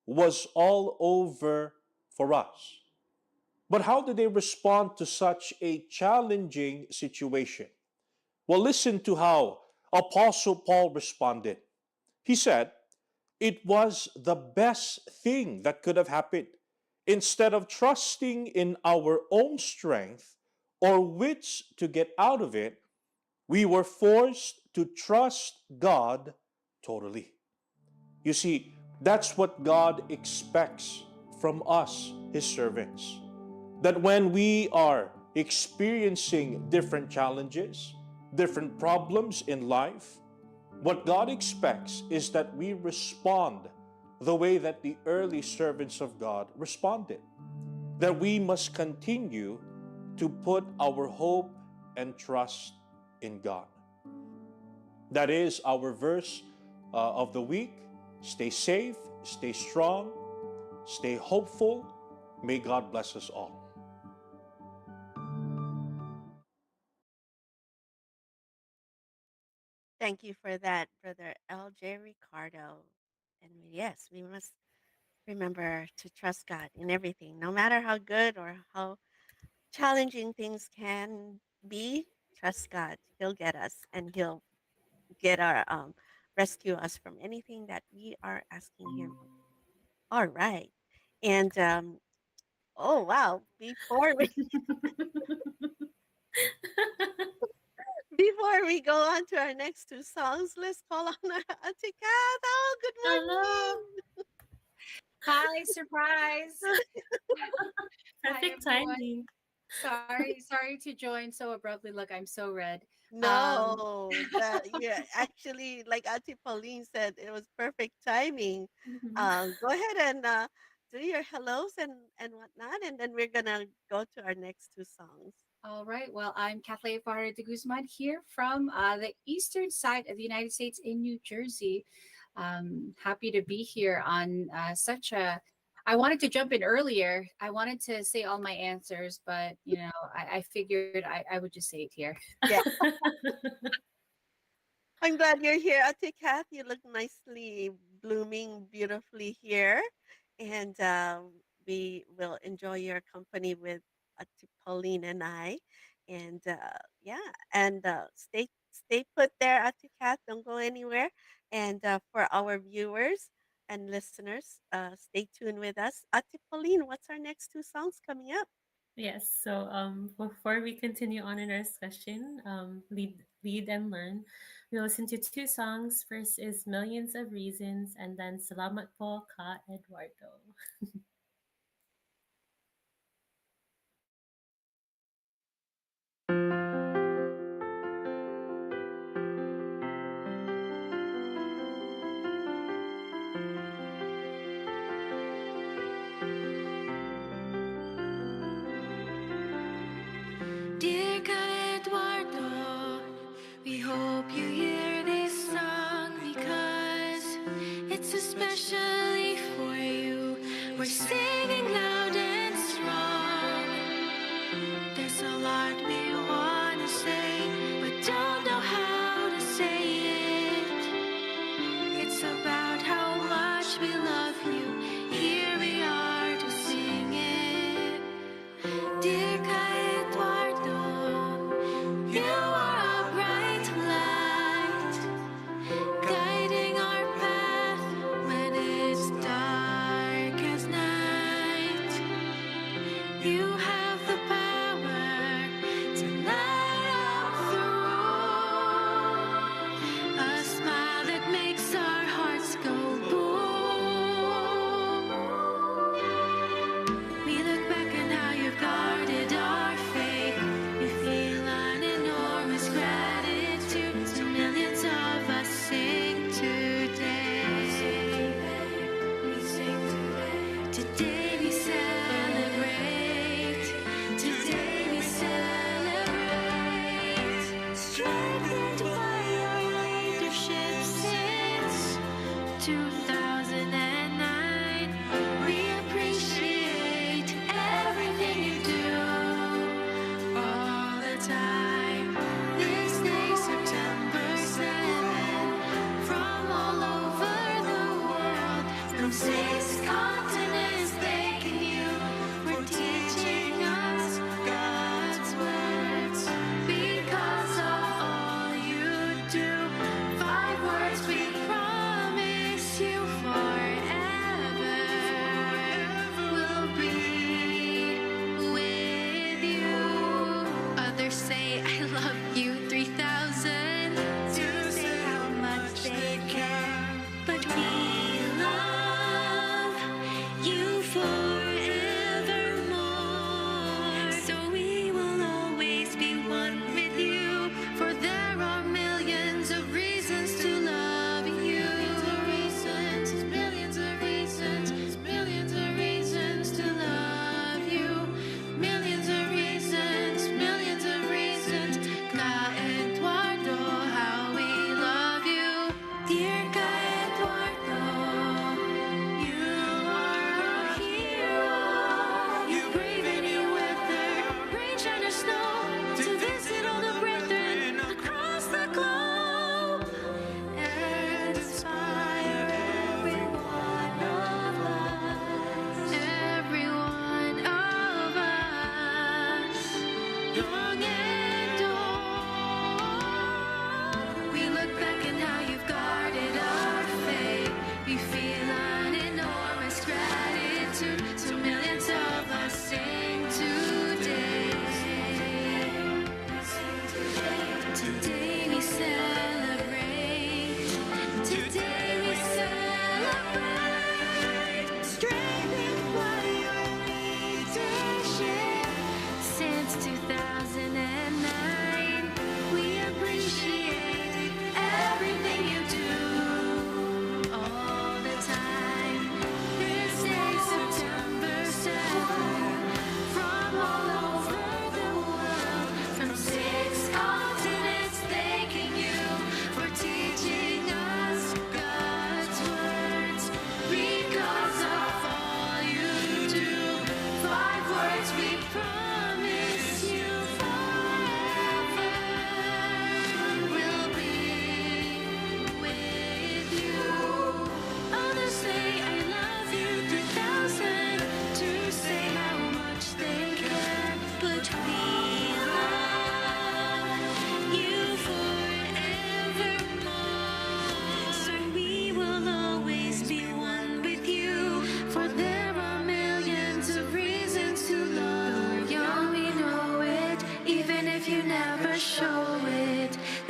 was all over for us. But how did they respond to such a challenging situation? Well, listen to how Apostle Paul responded. He said, it was the best thing that could have happened. Instead of trusting in our own strength or wits to get out of it, we were forced to trust God totally. You see, that's what God expects from us, His servants. That when we are experiencing different challenges, different problems in life, what God expects is that we respond the way that the early servants of God responded. That we must continue to put our hope and trust in God. That is our verse of the week. Stay safe, stay strong, stay hopeful. May God bless us all. Thank you for that, Brother L.J. Ricardo. And yes, we must remember to trust God in everything, no matter how good or how challenging things can be. Trust God. He'll get us, and He'll get our rescue us from anything that we are asking Him. All right. And oh wow, before we go on to our next two songs, let's call on our Auntie Kat. Oh, good Hello. Hi, surprise. Hi, Perfect everyone. timing. Sorry to join so abruptly. Look, I'm so red. Um, No, that yeah, actually, like Auntie Pauline said, it was perfect timing. Mhm. Go ahead and do your hellos and whatnot, and then we're gonna go to our next two songs. all right. Well, I'm Kathleen Farrer de Guzman here from the eastern side of the United States in New Jersey. Happy to be here on such a. I wanted to jump in earlier. I wanted to say all my answers, but I figured I would just say it here. Yeah, I'm glad you're here, Ate Kath. You look nicely blooming beautifully here. And we will enjoy your company with Ate Pauline and I. And yeah, and stay put there, Ate Kath. Don't go anywhere. And for our viewers and listeners, stay tuned with us. Ate Pauline, what's our next two songs coming up? Yes. So before we continue on in our session, lead and learn, we'll listen to two songs. First is Millions of Reasons, and then Salamat po ka Eduardo. Dear Ka Eduardo, we hope you hear this song because it's especially for you. We're singing loud and strong. There's a lot we wanna say, but don't know how to say it. It's about how much we love you. Here we are to sing it. Dear Ka Eduardo, you are a bright light, guiding our path when it's dark as night.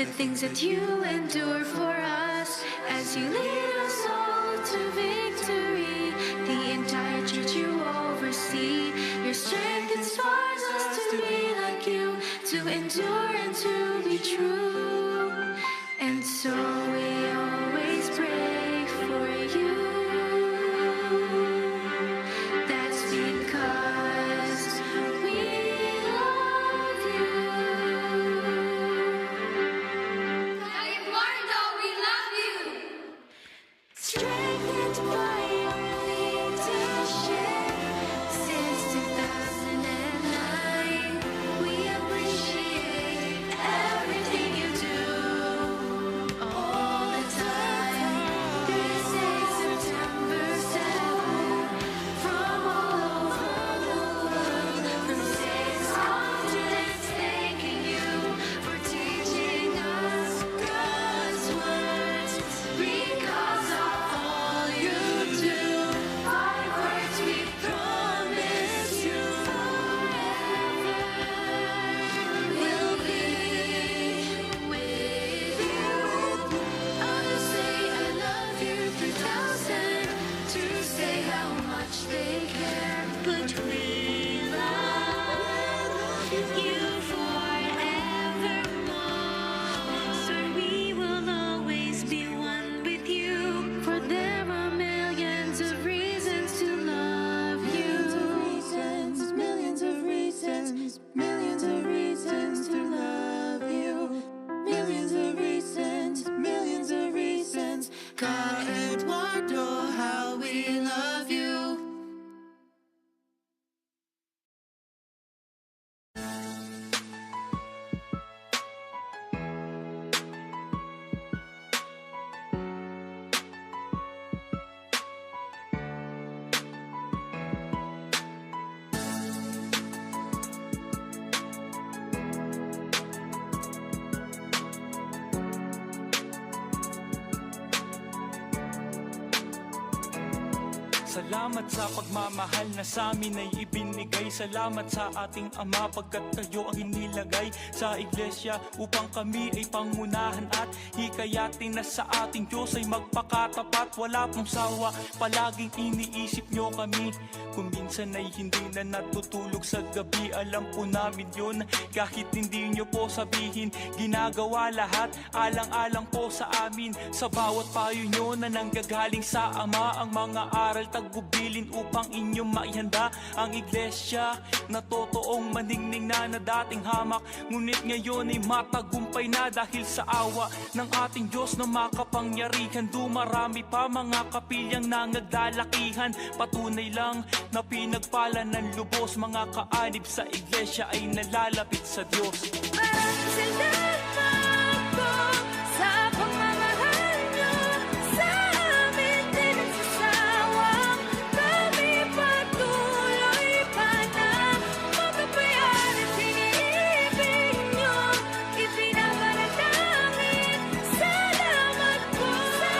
the things that you endure for us as you lead us all to victory. The entire church you oversee, your strength inspires us to be like you, to endure and to be true. And so we always pray for you. That's because we love you. Eduardo, we love you. Strengthened by your leadership since 2009, we appreciate everything you do all the time. This is September 7th from all over the world, from 6 continents, thanking you for teaching us God's words. Because of all you do, 5 words we promise you forever. We'll be with you. Others say I love you 3,000 to say how much they care, but we love you forevermore. So we will always be one with you, for there are millions of reasons to love you. Millions of reasons to love you. Millions of reasons. God, Eduardo, how we love you. Salamat sa pagmamahal na sa amin ay ibinigay. Salamat sa ating Ama pagkat kayo ang inilagay sa iglesia upang kami ay pangunahan at hikayatin na sa ating Diyos ay magpakatapat. Wala pong sawa, palaging iniisip nyo kami. Kung minsan ay hindi na natutulog sa gabi, alam po namin yun. Kahit hindi nyo po sabihin, ginagawa lahat alang-alang po sa amin. Sa bawat payo nyo na nanggagaling sa Ama, ang mga aral tagbubilin upang inyong maihanda ang iglesia na totoong maningning na dating hamak. Ngunit ngayon ay matagumpay na dahil sa awa ng ating Diyos na makapangyarihan. Dumarami pa mga kapilyang nangaglalakihan. Patunay lang na pinagpala ng lubos, mga kaanib sa iglesia ay nalalapit sa Diyos. Maraming salamat po sa pagmamahal niyo sa amin, di nagsasawang kami patuloy pa na magpapayan at iniibig niyo. Ipinapanalangin, salamat po sa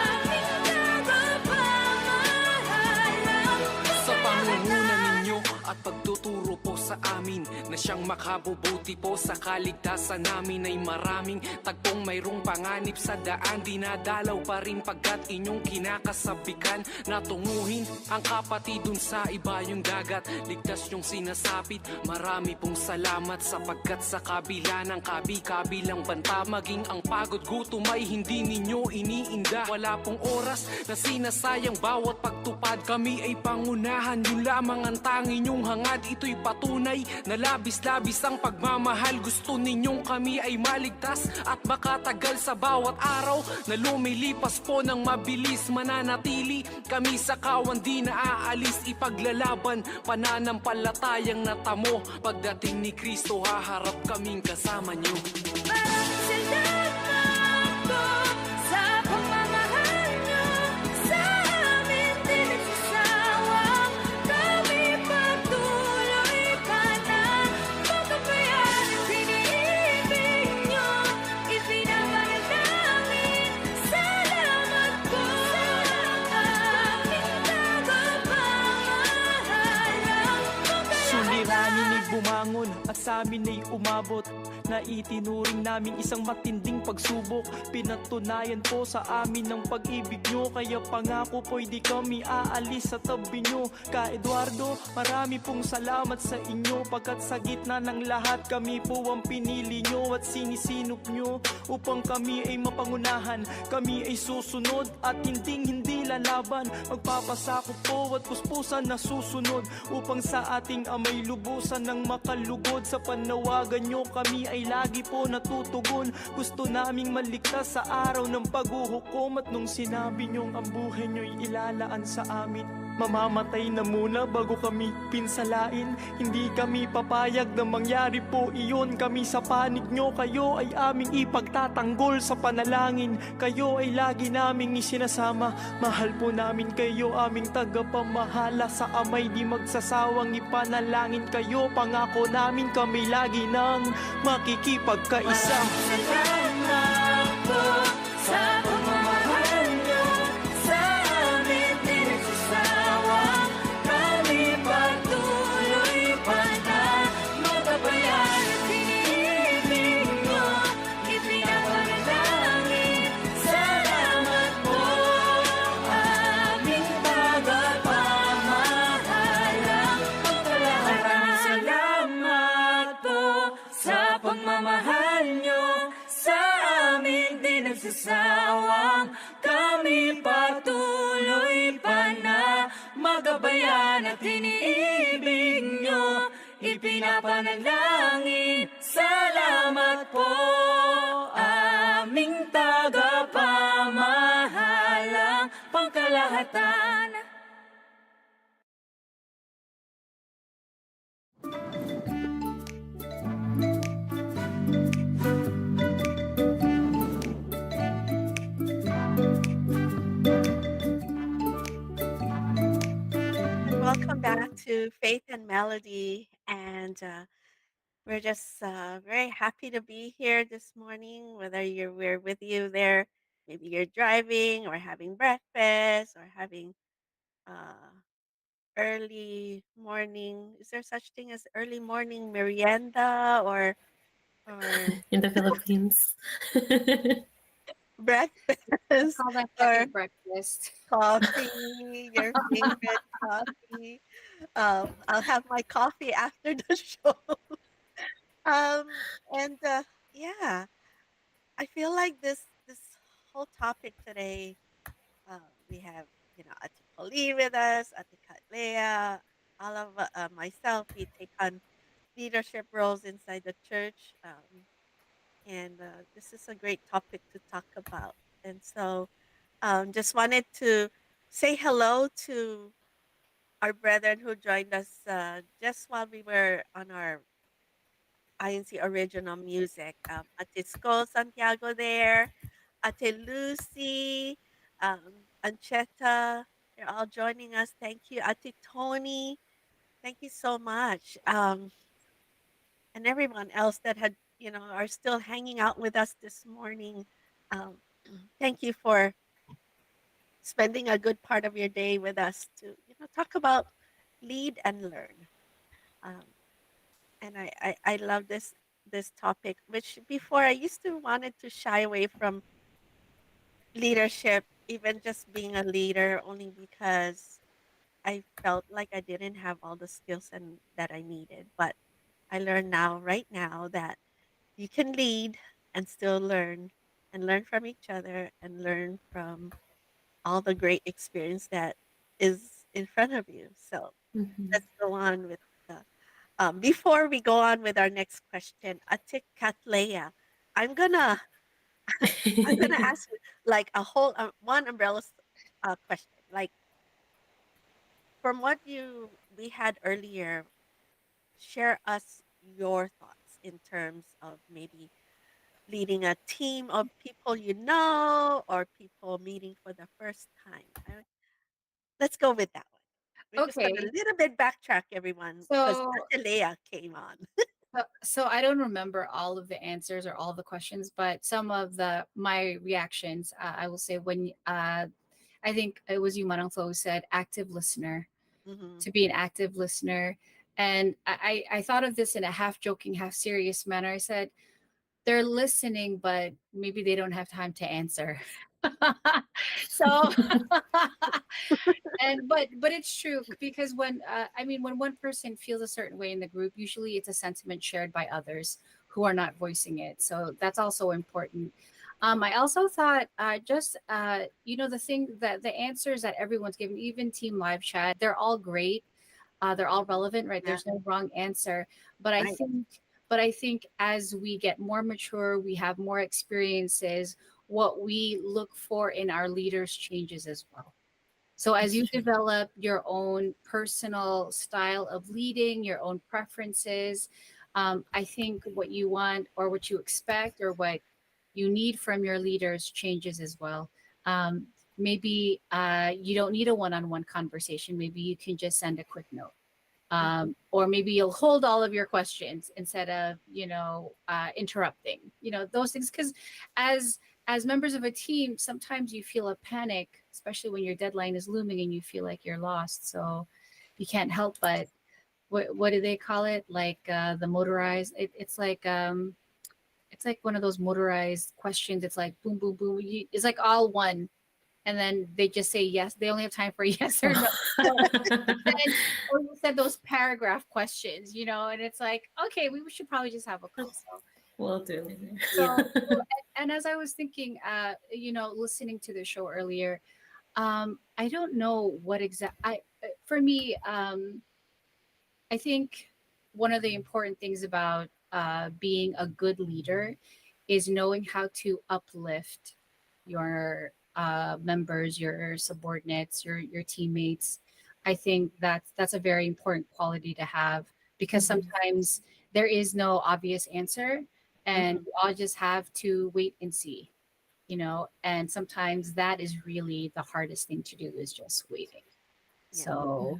aming tagapamahalang Sa pangunguna ninyo at pagtuturo po sa amin na siyang makabubuti po sa kaligtasan namin ay maraming tagpong mayroong panganib sa daan. Dinadalaw pa rin pagkat inyong kinakasabikan na tunguhin ang kapatid dun sa iba yung dagat. Ligtas yung sinasapit, marami pong salamat sapagkat sa kabila ng kabi-kabilang banta, maging ang pagod gutom ay hindi ninyo iniinda. Wala pong oras na sinasayang bawat pagtupad, kami ay pangunahan. Yun lamang ang tangi nyong hangad, ito'y patunay na labis-labis ang pagmamahal. Gusto ninyong kami ay maligtas at makatagal sa bawat araw na lumilipas po ng mabilis. Mananatili kami sa kawan, di na aalis. Ipaglalaban pananampalatayang natamo. Pagdating ni Kristo haharap kaming kasama nyo. Maraming salamat po sa pagmamahal niyo sa amin, di nagsasawang kami patuloy pa na magpapayan at iniibig niyo. Ipinapanalangin, salamat po sa aming tagapamahalang Suliranin ay bumangon at sa amin ay umabot. na itinuring namin isang matinding pagsubok. Pinatunayan po sa amin ng pag-ibig nyo, kaya pangako po'y di kami aalis sa tabi nyo. Ka Eduardo, marami pong salamat sa inyo, pagkat sa gitna ng lahat kami po ang pinili nyo at sinisinop nyo upang kami ay mapangunahan. Kami ay susunod at hindi lalaban. Magpapasakop po at puspusan na susunod upang sa ating amay lubusan ng makalugod. Sa panawagan nyo kami ay lagi po natutugon. Gusto naming maligtas sa araw ng paghuhukom, at nung sinabi nyong ang buhay nyo'y ilalaan sa amin, mamamatay na muna bago kami pinsalain. Hindi kami papayag na mangyari po iyon. Kami sa panig nyo, kayo ay aming ipagtatanggol sa panalangin. Kayo ay lagi naming isinasama. Mahal po namin kayo, aming tagapamahala. Sa amay di magsasawang ipanalangin kayo. Pangako namin kami lagi nang makikipagkaisa. Salamat po sa pagmamahal nyo sa amin, di nagsasawang kami patuloy pa na magabayan at iniibig nyo, ipinapanalangin. Salamat po, aming tagapamahalang pagkalahatan. Salamat po sa pagmamahal nyo sa amin, di nagsasawang kami patuloy pa na magabayan at iniibig nyo, ipinapanalangin. Salamat po, aming tagapamahalang pangkalahatan. Welcome back to Faith and Melody. And we're just very happy to be here this morning, whether we're with you there, maybe you're driving or having breakfast or having uh, early morning. Is there such thing as early morning merienda or In the Philippines. breakfast Call that or second breakfast. coffee, your favorite coffee? I'll have my coffee after the show. And yeah, I feel like this whole topic today. We have Ate Poli with us, Ate Katlea, all of myself. We take on leadership roles inside the church, and this is a great topic to talk about. And so, just wanted to say hello to our brethren who joined us just while we were on our INC original music. Ate Sko Santiago there, Ate Lucy, Ancheta, they're all joining us. Thank you. Ate Tony, thank you so much. And everyone else that are still hanging out with us this morning. Um, thank you for spending a good part of your day with us to, talk about lead and learn. Um, and I love this topic, which before I used to wanted to shy away from leadership, even just being a leader, only because I felt like I didn't have all the skills and that I needed. But I learn now, right now, that you can lead and still learn and learn from each other and learn from all the great experience that is in front of you. So Mhm. let's go on with the before we go on with our next question, Atik Katlea, I'm gonna I'm gonna ask you like a whole one umbrella question. Like from what we had earlier, share us your thoughts in terms of maybe leading a team of people you know or people meeting for the first time. Let's go with that one. We're just gonna a Okay, little bit backtrack, everyone, because so Atalea came on. so I don't remember all of the answers or all the questions, but some of the my reactions, I will say when I think it was you, Manong Flo, who said active listener, Hmm. to be an active listener. And I thought of this in a half joking, half serious manner. I said, they're listening, but maybe they don't have time to answer. So and but it's true because when I mean when one person feels a certain way in the group, usually it's a sentiment shared by others who are not voicing it, so that's also important. I also thought just you know, the thing that the answers that everyone's given, even team live chat, they're all great, they're all relevant, right? Yeah, There's no wrong answer. But I right. think, but I think as we get more mature, we have more experiences, what we look for in our leaders changes as well. So as That's you true. develop your own personal style of leading, your own preferences, I think what you want or what you expect or what you need from your leaders changes as well. Maybe you don't need a one-on-one conversation. Maybe you can just send a quick note, Mhm. or maybe you'll hold all of your questions instead of, you know, interrupting, you know, those things. Because as members of a team, sometimes you feel a panic, especially when your deadline is looming and you feel like you're lost, so you can't help but what do they call it, like the motorized, it's like one of those motorized questions. It's like boom boom boom, it's like all one, and then they just say yes, they only have time for yes or no. So then, or you said those paragraph questions, you know, and it's like, okay, we should probably just have a call. We'll do later. And as I was thinking, you know, listening to the show earlier, I don't know what exact. For me, I think one of the important things about being a good leader is knowing how to uplift your members, your subordinates, your teammates. I think that's a very important quality to have, because Mhm. sometimes there is no obvious answer, and Mhm. we all just have to wait and see, you know. And sometimes that is really the hardest thing to do, is just waiting. Yeah. So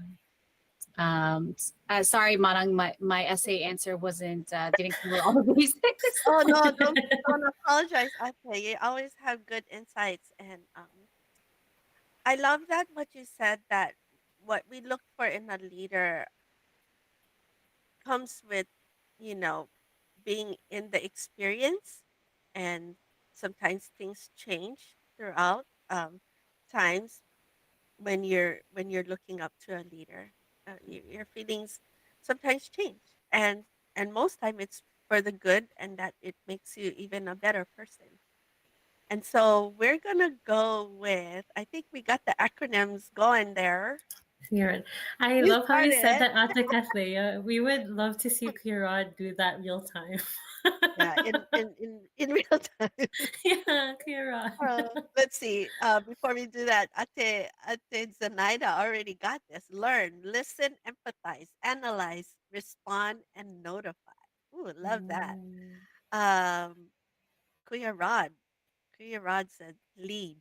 sorry, Manang, my essay answer wasn't didn't cover all the basics. Oh no, don't apologize, Ate. You always have good insights, and I love that what you said, that what we look for in a leader comes with, you know, being in the experience, and sometimes things change throughout times when you're looking up to a leader. Your feelings sometimes change, and most time it's for the good, and that it makes you even a better person. And so we're gonna go with, I think we got the acronyms going there. You're right. I You love how you said started. that, Ate Kathleya. We would love to see Kira do that real time. Yeah, in real time. Yeah, Kira. Let's see. Before we do that, Ate Zanaida already got this. Learn, listen, empathize, analyze, respond, and notify. Ooh, love that. Mm, Um, Kuya Rod. Kuya Rod said, lead,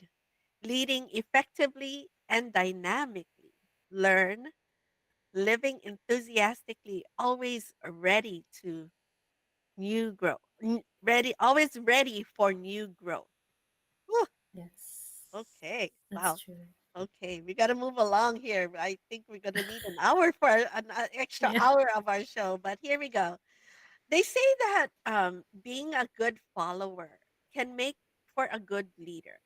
leading effectively and dynamically. Learn, living enthusiastically, always ready to new growth. Ready, always ready for new growth. Whew, yes, okay. that's Wow. true. Okay, we got to move along here. I think we're going to need an hour for an extra Yeah. hour of our show, but here we go. They say that being a good follower can make for a good leader.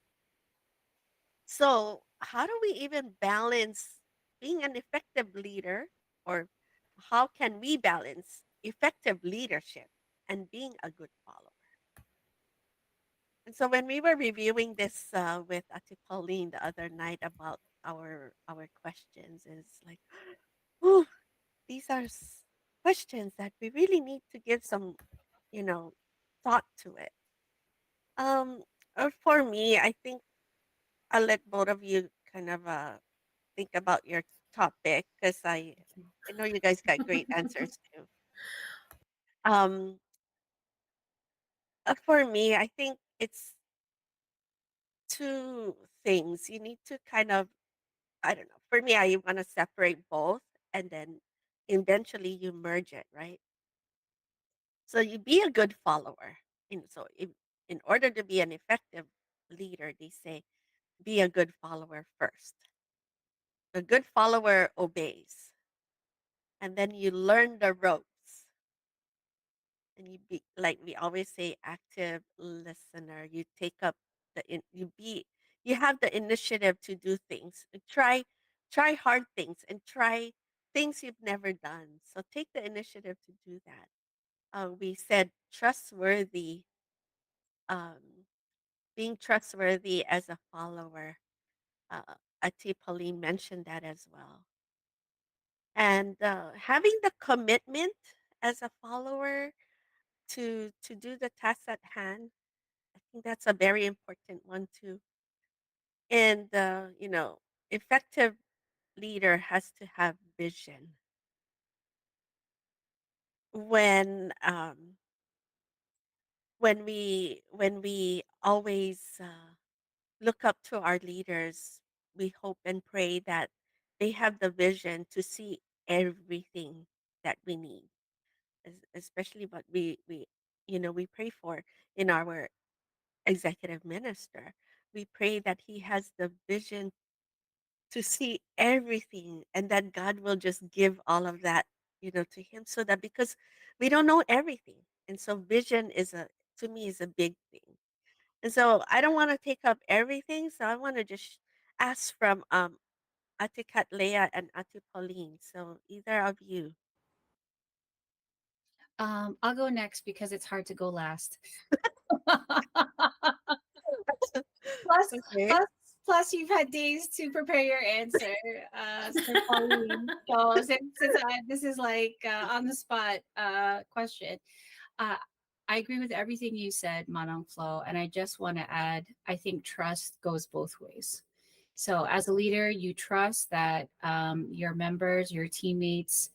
So, how do we even balance being an effective leader, or how can we balance effective leadership and being a good follower? And so, when we were reviewing this with Ati Pauline the other night about our questions, is like, oh, these are questions that we really need to give some, you know, thought to it. Um, for me, I think I'll let both of you kind of think about your topic, because I know you guys got great answers too. Um, for me, I think it's two things. You need to kind of, I don't know. For me, I want to separate both, and then eventually you merge it, right? So you be a good follower. And so in order to be an effective leader, they say be a good follower first. A good follower obeys, and then you learn the ropes, and you be like we always say, active listener. You take up you have the initiative to do things. Try hard things and try things you've never done. So take the initiative to do that. We said trustworthy, um, being trustworthy as a follower. Ati Pauline mentioned that as well. And having the commitment as a follower to do the task at hand, I think that's a very important one too. And effective leader has to have vision. When when we always look up to our leaders, we hope and pray that they have the vision to see everything that we need, especially what we pray for in our executive minister. We pray that he has the vision to see everything and that God will just give all of that, to him so that because we don't know everything. And so vision to me is a big thing. And so I don't want to take up everything. So I want to just ask from Ate Catlea and Ate Pauline. So either of you. I'll go next because it's hard to go last. plus, Okay. plus, plus, you've had days to prepare your answer, Sir Pauline. So since this is like on the spot question, uh, I agree with everything you said, Manong Flo, and I just want to add, I think trust goes both ways. So as a leader, you trust that your members, your teammates,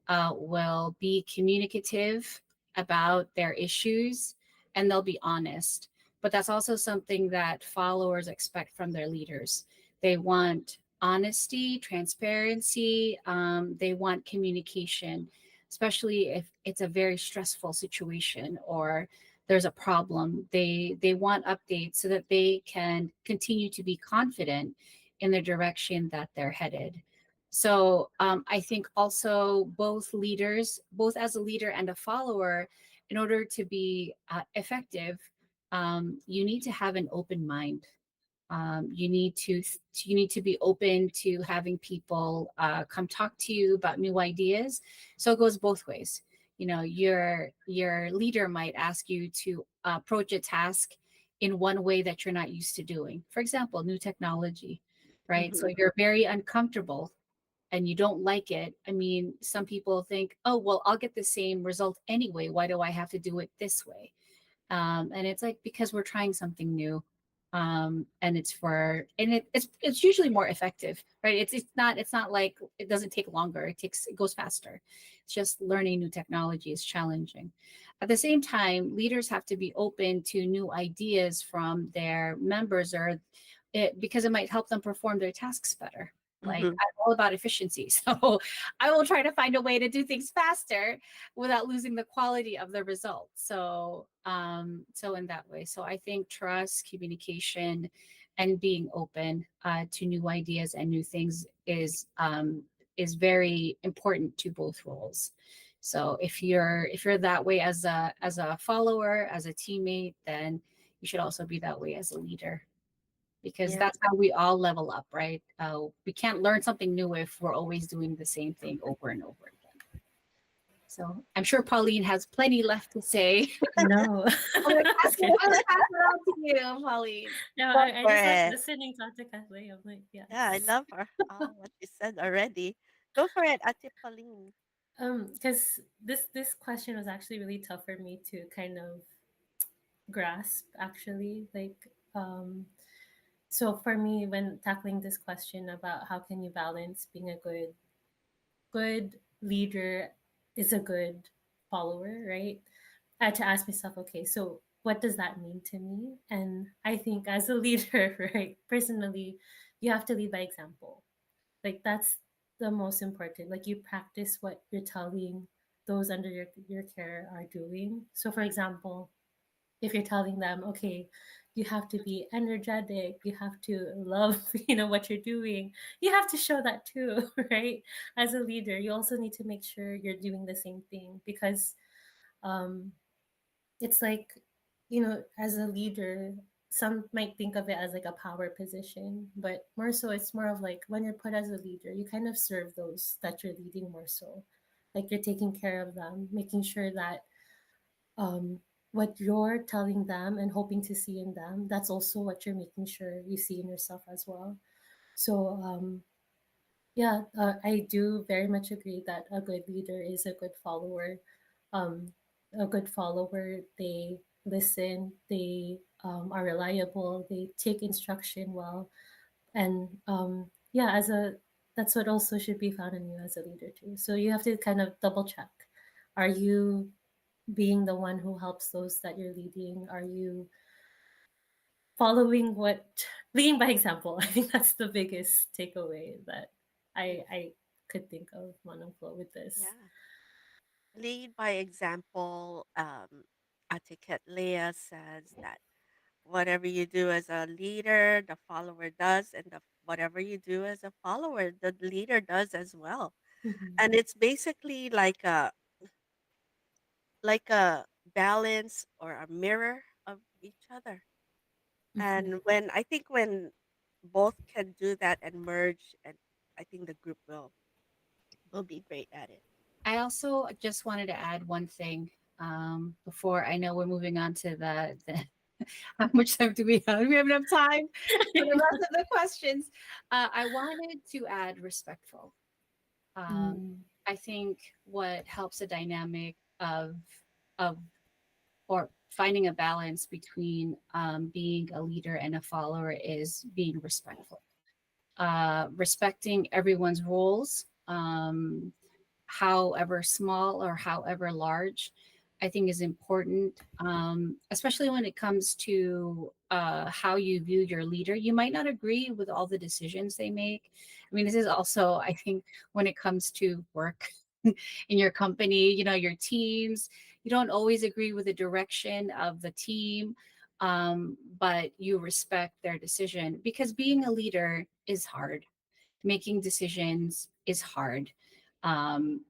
will be communicative about their issues and they'll be honest. But that's also something that followers expect from their leaders. They want honesty, transparency, they want communication, especially if it's a very stressful situation or there's a problem. They want updates so that they can continue to be confident in the direction that they're headed. So I think also both leaders, both as a leader and a follower, in order to be effective, you need to have an open mind. You need to be open to having people come talk to you about new ideas. So it goes both ways. Your leader might ask you to approach a task in one way that you're not used to doing. For example, new technology, right? So Hmm. you're very uncomfortable and you don't like it. I mean, some people think, oh, well, I'll get the same result anyway. Why do I have to do it this way? And it's like because we're trying something new, and it's usually more effective, right? It's not like it doesn't take longer. It goes faster. It's just learning new technology is challenging. At the same time, leaders have to be open to new ideas from their members, because it might help them perform their tasks better. Like Hmm. I'm all about efficiency, so I will try to find a way to do things faster without losing the quality of the result. So in that way, so I think trust, communication, and being open to new ideas and new things is very important to both roles. So if you're that way as a follower, as a teammate, then you should also be that way as a leader, because Yeah. that's how we all level up, right? We can't learn something new if we're always doing the same thing over and over again. So I'm sure Pauline has plenty left to say. No. I'm gonna pass it, Okay. I'm gonna pass it on to you, Pauline. No, Go I for just like it. listening to Ate Kathleen. I'm like, Yeah, I yes. love her. What you said already. Go for it, Ate Pauline. Because this question was actually really tough for me to kind of grasp, actually. Like, so for me, when tackling this question about how can you balance being a good leader is a good follower, right? I had to ask myself, okay, so what does that mean to me? And I think as a leader, right, personally, you have to lead by example. Like that's the most important. Like you practice what you're telling those under your care are doing. So for example, if you're telling them, okay, you have to be energetic, you have to love, what you're doing, you have to show that too, right? As a leader, you also need to make sure you're doing the same thing because it's like, as a leader, some might think of it as like a power position, but more so it's more of like when you're put as a leader, you kind of serve those that you're leading more so. Like you're taking care of them, making sure that um, what you're telling them and hoping to see in them, that's also what you're making sure you see in yourself as well. So, yeah, I do very much agree that a good leader is a good follower. Um, a good follower, they listen, they are reliable, they take instruction well, and yeah, that's what also should be found in you as a leader too. So you have to kind of double check: are you being the one who helps those that you're leading? Are you following what leading by example? I think that's the biggest takeaway that I could think of, Monoflow, with this. Yeah. Lead by example. Atiket Leah says that whatever you do as a leader, the follower does, and whatever you do as a follower, the leader does as well. Hmm. And it's basically like a balance or a mirror of each other. Hmm. And when both can do that and merge, and I think the group will be great at it. I also just wanted to add one thing before I know we're moving on to the how much time do we have? Do we have enough time for the rest of the questions? I wanted to add respectful. Mm. I think what helps a dynamic of or finding a balance between being a leader and a follower is being respectful, respecting everyone's roles, however small or however large, I think is important, especially when it comes to how you view your leader. You might not agree with all the decisions they make. I mean, this is also, I think, when it comes to work in your company, your teams, you don't always agree with the direction of the team, but you respect their decision because being a leader is hard. Making decisions is hard, and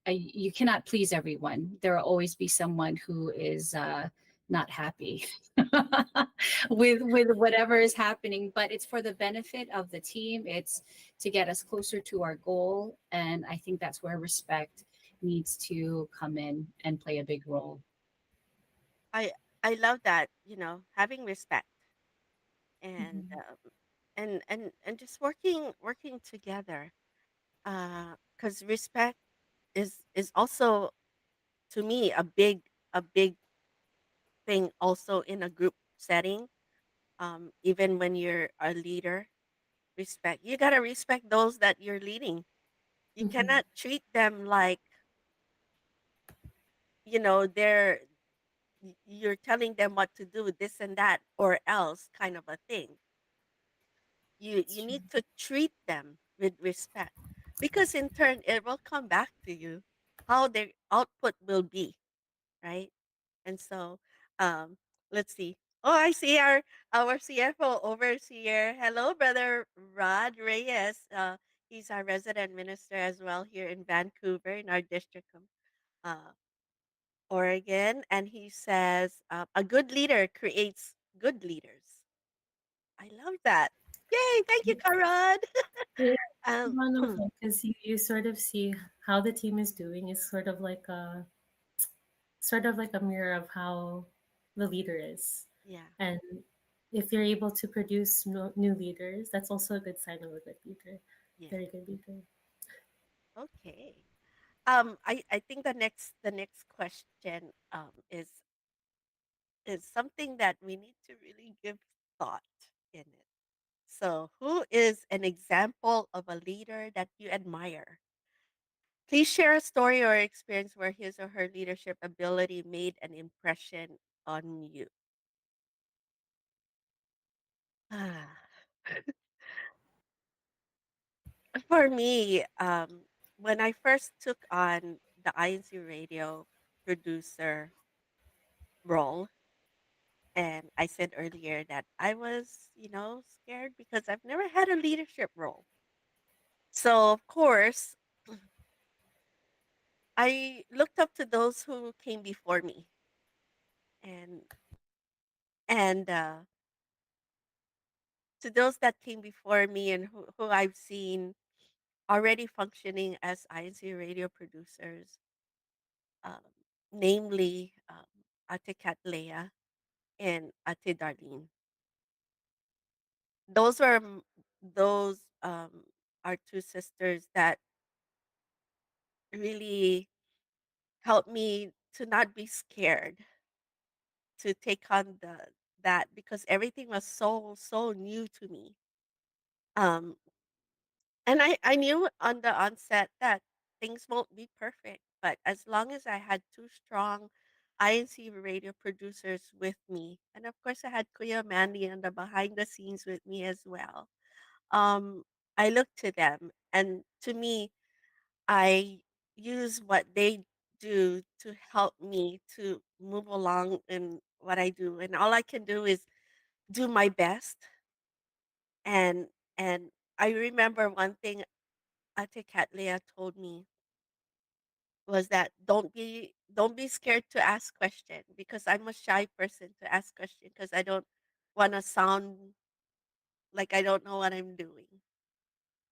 you cannot please everyone. There will always be someone who is not happy with whatever is happening, but it's for the benefit of the team. It's to get us closer to our goal, and I think that's where respect needs to come in and play a big role. I I love that, having respect and Mhm. and just working together. Because respect is also, to me, a big thing also in a group setting. Even when you're a leader, respect. You gotta respect those that you're leading. You Mhm. cannot treat them like, they're you're telling them what to do, this and that, or else kind of a thing. You That's you true. need to treat them with respect, because in turn it will come back to you how their output will be, right? And so, um, let's see. Oh, I see our CFO overseer. Hello, brother Rod Reyes. He's our resident minister as well here in Vancouver in our district of uh, Oregon, and he says a good leader creates good leaders. I love that. Yay! Thank you, Karad. Yeah, um, wonderful because you sort of see how the team is doing is sort of like a mirror of how the leader is. yeah. And if you're able to produce new leaders, that's also a good sign of a good leader, Yeah. very good leader. Okay. I think the next question is something that we need to really give thought in it. So, who is an example of a leader that you admire? Please share a story or experience where his or her leadership ability made an impression on you. Ah, for me, when I first took on the INCRadio producer role, and I said earlier that I was, scared because I've never had a leadership role. So, of course, I looked up to those who came before me. and and to those that came before me and who I've seen already functioning as INC radio producers, um, namely Ate Catlea and Ate Darlene. Those are those are two sisters that really helped me to not be scared to take on the that because everything was so new to me. Um, and I knew on the onset that things won't be perfect, but as long as I had two strong INC radio producers with me, and of course I had Kuya Mandy on the behind the scenes with me as well. Um, I looked to them, and to me, I use what they do to help me to move along in what I do, and all I can do is do my best. And and I remember one thing Ate Catlea told me was that don't be scared to ask question because I'm a shy person to ask question because I don't want to sound like I don't know what I'm doing.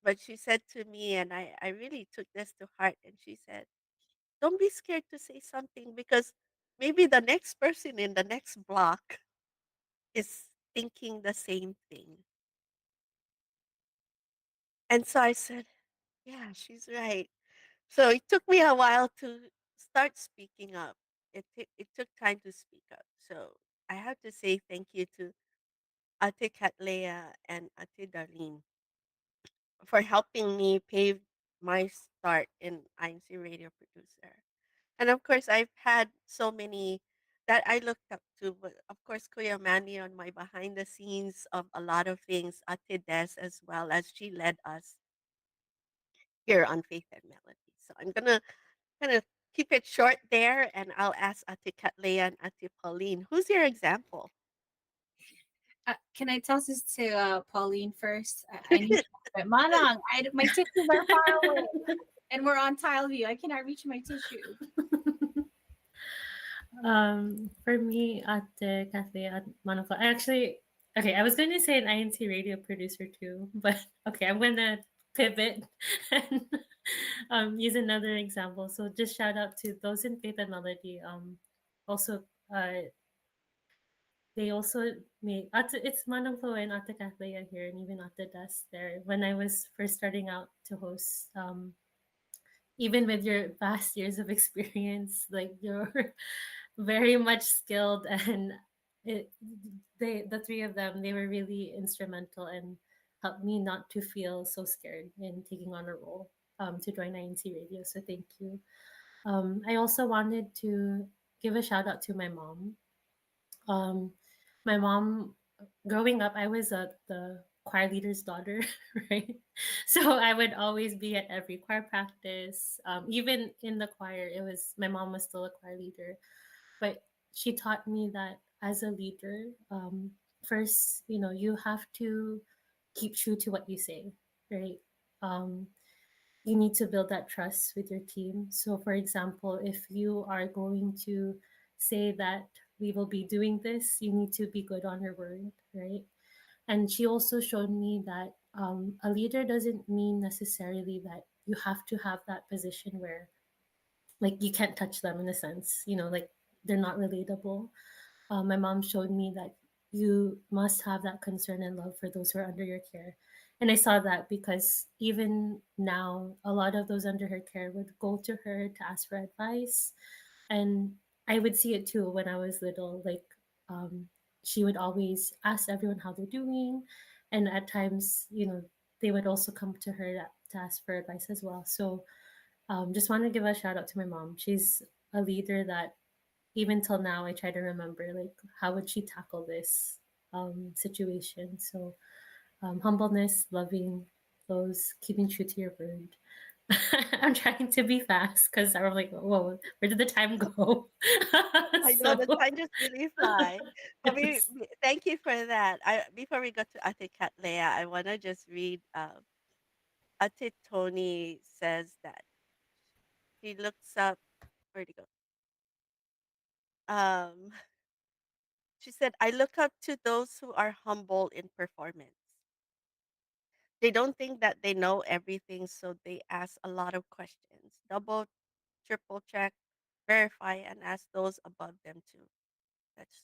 But she said to me, and I really took this to heart, and she said, don't be scared to say something because maybe the next person in the next block is thinking the same thing. And so I said, yeah, she's right. So it took me a while to start speaking up. It took time to speak up. So I have to say thank you to Ate Catlea and Ate Darlene for helping me pave my start in INC Radio Producer. And of course, I've had so many that I looked up to. But of course, Kuya Mandy on my behind the scenes of a lot of things, Ate Des as well as she led us here on Faith and Melody. So I'm gonna kind of keep it short there, and I'll ask Ate Katlea and Ate Pauline. Who's your example? Can I toss this to Pauline first? I need Manang. My tissues are far away, and we're on tile view. I cannot reach my tissue. For me, Ate Cafe at Manufla. Okay, I was going to say an INC radio producer too, but okay, I'm going to pivot and use another example. So just shout out to those in Faith and Melody. Also, they also it's Manuflo and Ate Cafe here, and even Ate Das there. When I was first starting out to host, even with your vast years of experience, like you're very much skilled and it, the three of them, they were really instrumental and helped me not to feel so scared in taking on a role to join INC Radio. So thank you. I also wanted to give a shout out to my mom. Um, my mom, growing up, I was the choir leader's daughter, right? So I would always be at every choir practice. Even in the choir, it was my mom was still a choir leader, but she taught me that as a leader, first, you have to keep true to what you say, right? Um, you need to build that trust with your team. So, for example, if you are going to say that we will be doing this, you need to be good on your word, right? And she also showed me that a leader doesn't mean necessarily that you have to have that position where, like, you can't touch them in a sense, like they're not relatable. My mom showed me that you must have that concern and love for those who are under your care. And I saw that because even now, a lot of those under her care would go to her to ask for advice. And I would see it too when I was little. Like, um, she would always ask everyone how they're doing. And at times, they would also come to her to ask for advice as well. So just want to give a shout out to my mom. She's a leader that even till now I try to remember, like, how would she tackle this situation. So humbleness, loving those, keeping true to your word. I'm trying to be fast because I'm like, whoa, where did the time go? I know So the time just really fly. But yes. thank you for that. I before we go to Ate Catlea, I want to just read. Ate Tony says that she looks up. Where'd it go? She said, I look up to those who are humble in performance. They don't think that they know everything, so they ask a lot of questions. Double, triple check, verify, and ask those above them too. That's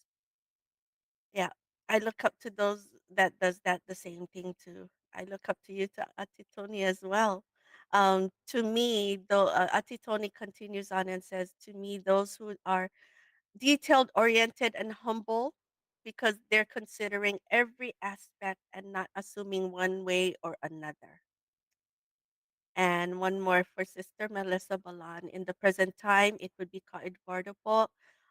yeah. I look up to those that does that the same thing too. I look up to you, to Ati Tony as well. To me, though, Ati Tony continues on and says, to me, those who are detailed oriented and humble because they're considering every aspect and not assuming one way or another. And one more for Sister Melissa Balan. In the present time, it would be Ka Eduardo po.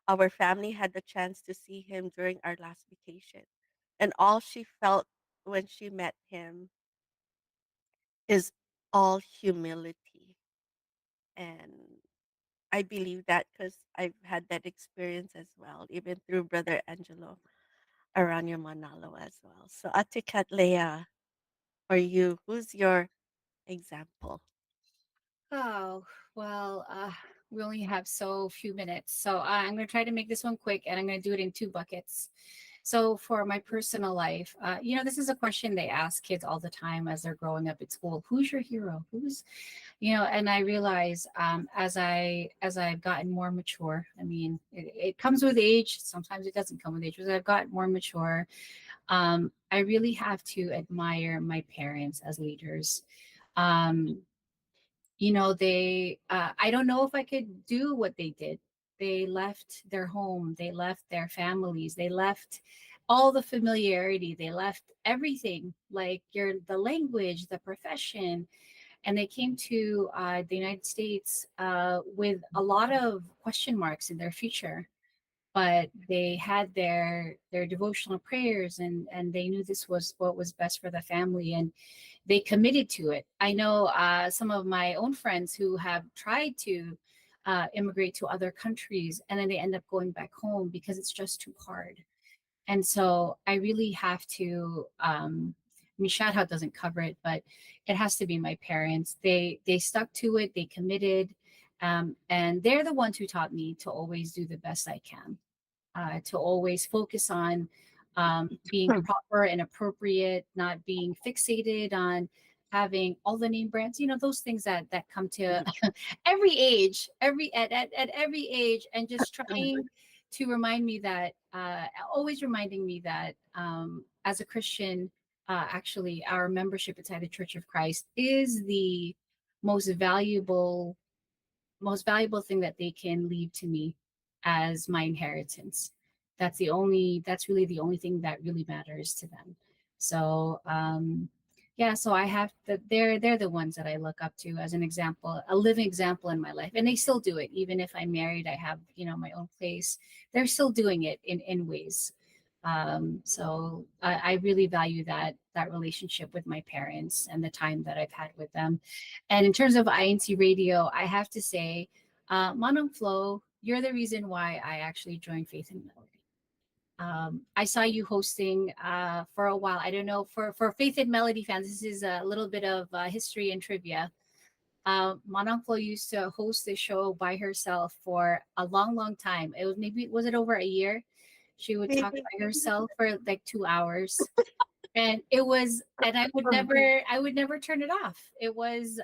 Our family had the chance to see him during our last vacation. And all she felt when she met him is all humility. And I believe that because I've had that experience as well, even through Brother Angelo Aranyo Manalo as well. So Ate Leah, for you, who's your example? Oh, well, we only have so few minutes. So I'm going to try to make this one quick and I'm going to do it in two buckets. So for my personal life, this is a question they ask kids all the time as they're growing up at school. Who's your hero? And I realize as I've gotten more mature, I mean, it comes with age. Sometimes it doesn't come with age. As I've gotten more mature, I really have to admire my parents as leaders. Um, they I don't know if I could do what they did. They left their home, they left their families, they left all the familiarity, they left everything, like the language, the profession, and they came to the United States with a lot of question marks in their future, but they had their devotional prayers, and they knew this was what was best for the family, and they committed to it. I know some of my own friends who have tried to immigrate to other countries, and then they end up going back home because it's just too hard. And so I really have to. I mean, shout out doesn't cover it, but it has to be my parents. They stuck to it. They committed, and they're the ones who taught me to always do the best I can, to always focus on being proper and appropriate, not being fixated on having all the name brands, those things that come to every age, at every age, and just trying to remind me that, always reminding me that as a Christian, actually, our membership inside the Church of Christ is the most valuable most valuable thing that they can leave to me as my inheritance. That's really the only thing that really matters to them. So yeah, so I have that they're the ones that I look up to as an example, a living example in my life. And they still do it. Even if I'm married, I have, my own place. They're still doing it in ways. So I really value that relationship with my parents and the time that I've had with them. And in terms of INCRadio, I have to say, Manong Flo, you're the reason why I actually joined Faith and Melody. I saw you hosting for a while. I don't know, for Faith and Melody fans, this is a little bit of history and trivia. Manong Flo used to host the show by herself for a long, long time. It was was it over a year? She would talk Maybe. by herself for like 2 hours, and I would never turn it off. It was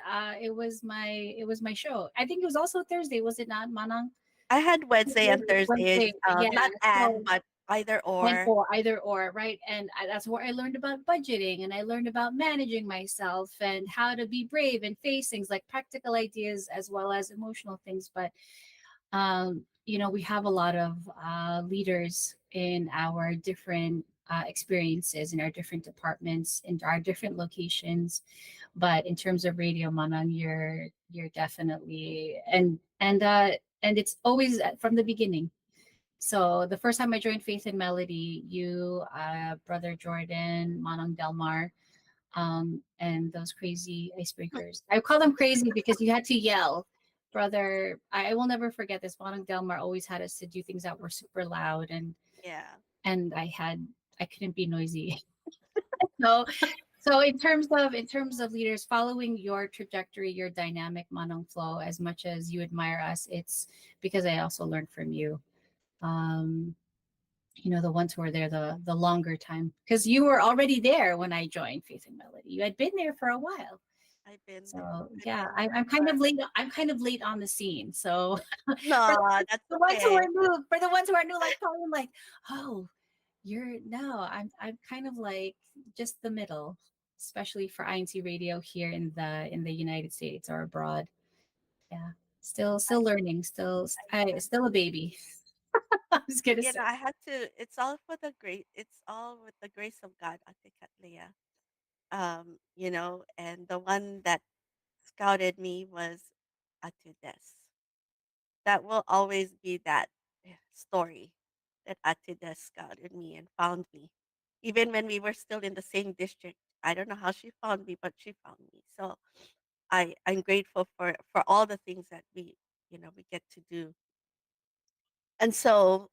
my show. I think it was also Thursday, was it not, Manang? I had Wednesday and Wednesday, Thursdays, yeah. not and, So but either and or. or either or, right? And that's where I learned about budgeting, and I learned about managing myself and how to be brave and face things like practical ideas as well as emotional things. But we have a lot of leaders in our different experiences in our different departments in our different locations. But in terms of Radio Manang, you're definitely, and it's always from the beginning. So the first time I joined Faith and Melody, you, Brother Jordan, Manang Delmar, and those crazy icebreakers. I call them crazy because you had to yell. Brother, I will never forget this. Manang Delmar always had us to do things that were super loud, Yeah. and I couldn't be noisy. So so in terms of leaders following your trajectory, your dynamic, Manong Flow, as much as you admire us, it's because I also learned from you. Um, the ones who were there the longer time, because you were already there when I joined Faith and Melody. You had been there for a while. I've been there. So I've yeah, been I'm kind of late. I'm kind of late on the scene. So for No, that's the ones who okay. are new, for the ones who are new, like probably like, oh, you're no, I'm kind of like just the middle, especially for INC radio here in the United States or abroad. Yeah, still learning, still a baby. I was gonna say. I had to. It's all with the grace of God, Ate Katleya. And the one that scouted me was Ate Des. That will always be that story that Ate Des scouted me and found me, even when we were still in the same district. I don't know how she found me, but she found me. So I'm grateful for all the things that we get to do. And so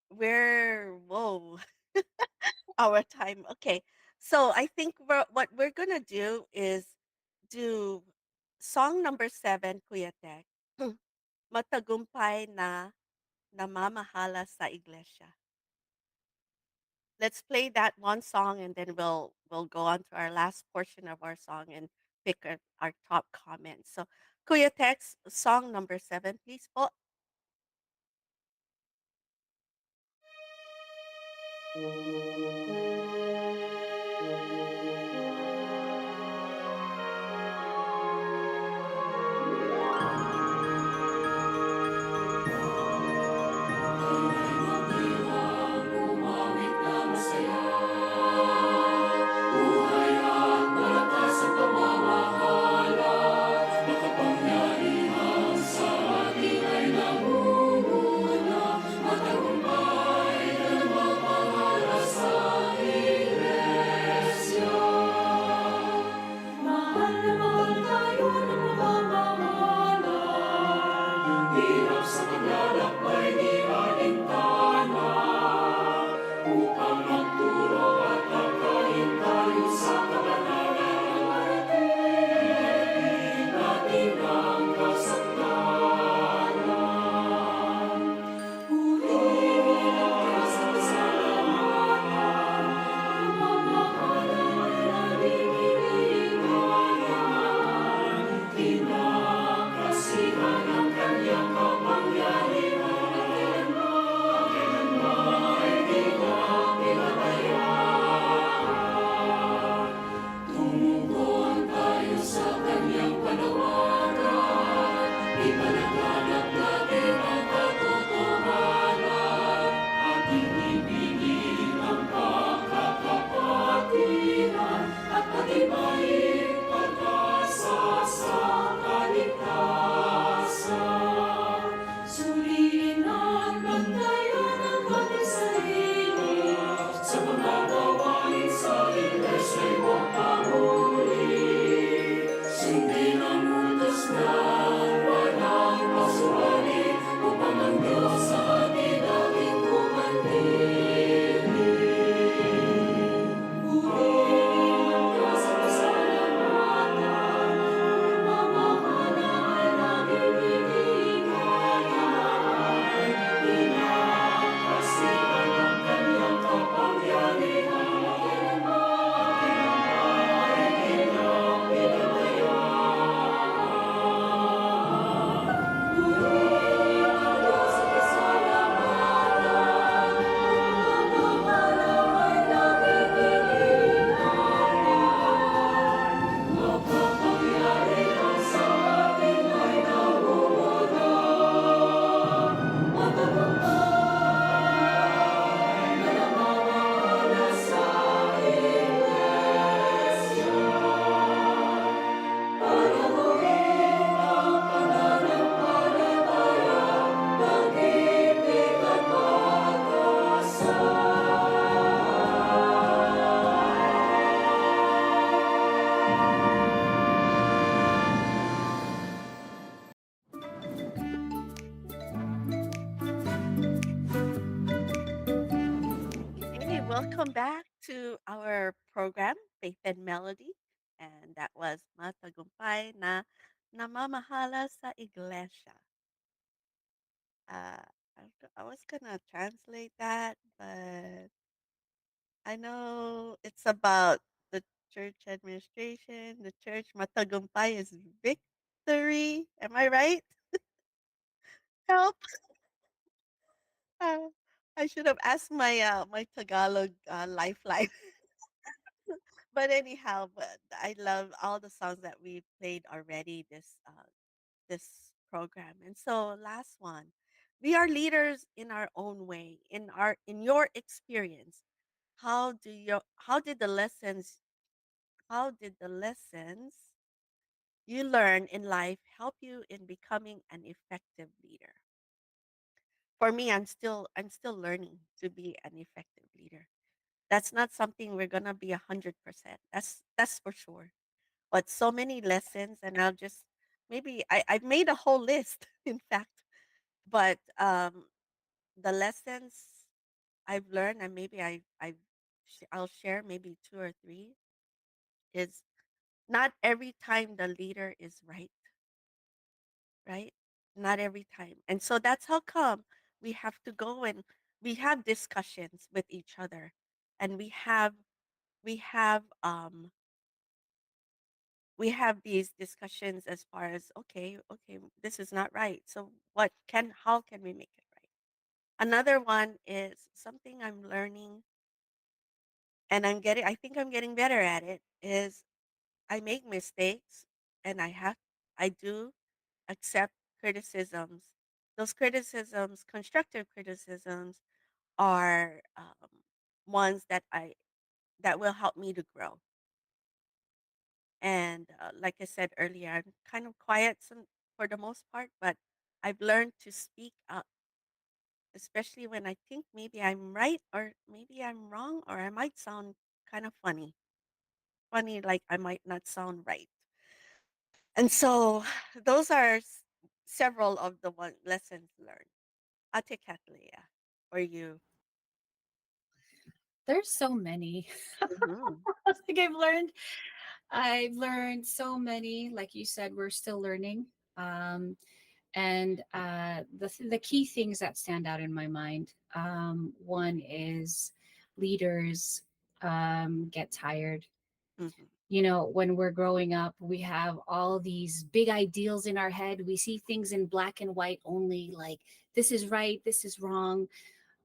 we're whoa our time. Okay. So I think what we're gonna do is do song number 7, Kuya Tek. Matagumpay na namamahala sa iglesia. Let's play that one song and then we'll go on to our last portion of our song and pick our top comments. So Kuya Tek's song number 7, please po. Mahal na mahal tayo ng mamamahala. Hirap sa paglalakbay di alintana. Upang magturo at magkain tayo sa kabanalan. Ihatid natin ang kasanggalan. Purihin ang Diyos at pasalamatan. Ang mamahala ay laging iniingayan. Kinakasihan ang kanyang kapangyarihan. Kailanman ay di na pinabayaan. Tumugon tayo sa kanyang panawagan. Ipalaganap natin ang katotohanan. Ating ibigin ang pagkakapatiran at patibayin pag-asa sa kaligtasan. Suriin at magtayan ang ating sarili sa mga gawain sa Iglesia'y huwag pahuli. Sundin ang utos ng walang pasuri upang ang Diyos sa atin laging kumandili. Purihin ang Diyos at pasalamatan. Ang mamahala ay laging iniingayan. Kinakasihan ang kanyang kapangyarihan. Kailanman ay di na pinabayaan. Purihin ang Diyos at pasalamatan. Ang mamahala ay laging iniingayan. Makapangyarihan sa atin ay nauulan. Matagumpay na namamahala sa Iglesia. Palaguin ang pananampalataya, pag-ibig at pag-asa. Okay, welcome back to our program, Faith and Melody. And that was Matagumpay na namamahala sa iglesia. I was gonna translate that, but I know it's about the church administration. The church matagumpay is victory. Am I right? Help! Uh, I should have asked my Tagalog lifeline. But anyhow, but I love all the songs that we played already this program. And so last one, we are leaders in our own way. In your experience, how did the lessons you learn in life help you in becoming an effective leader? For me, I'm still learning to be an effective leader. That's not something we're gonna be 100%. That's for sure. But so many lessons, and I'll just maybe I've made a whole list, in fact. But the lessons I've learned, and maybe I'll share maybe two or three. Is not every time the leader is right, right? Not every time, and so that's how come we have to go and we have discussions with each other, and we have we have these discussions as far as okay, this is not right, so how can we make it right? Another one is something I'm learning, and I think I'm getting better at it, is I make mistakes, and I do accept criticisms. Those criticisms, constructive criticisms, are ones that will help me to grow. And like I said earlier, I'm kind of quiet for the most part, but I've learned to speak up, especially when I think maybe I'm right or maybe I'm wrong, or I might sound kind of funny. Funny, like I might not sound right. And so those are several of the lessons learned. Ate Kathleen, or you. There's so many. Mm-hmm. Like I've learned so many. Like you said, we're still learning. And the key things that stand out in my mind, one is leaders get tired. Mm-hmm. You know, when we're growing up, we have all these big ideals in our head. We see things in black and white only, like this is right, this is wrong,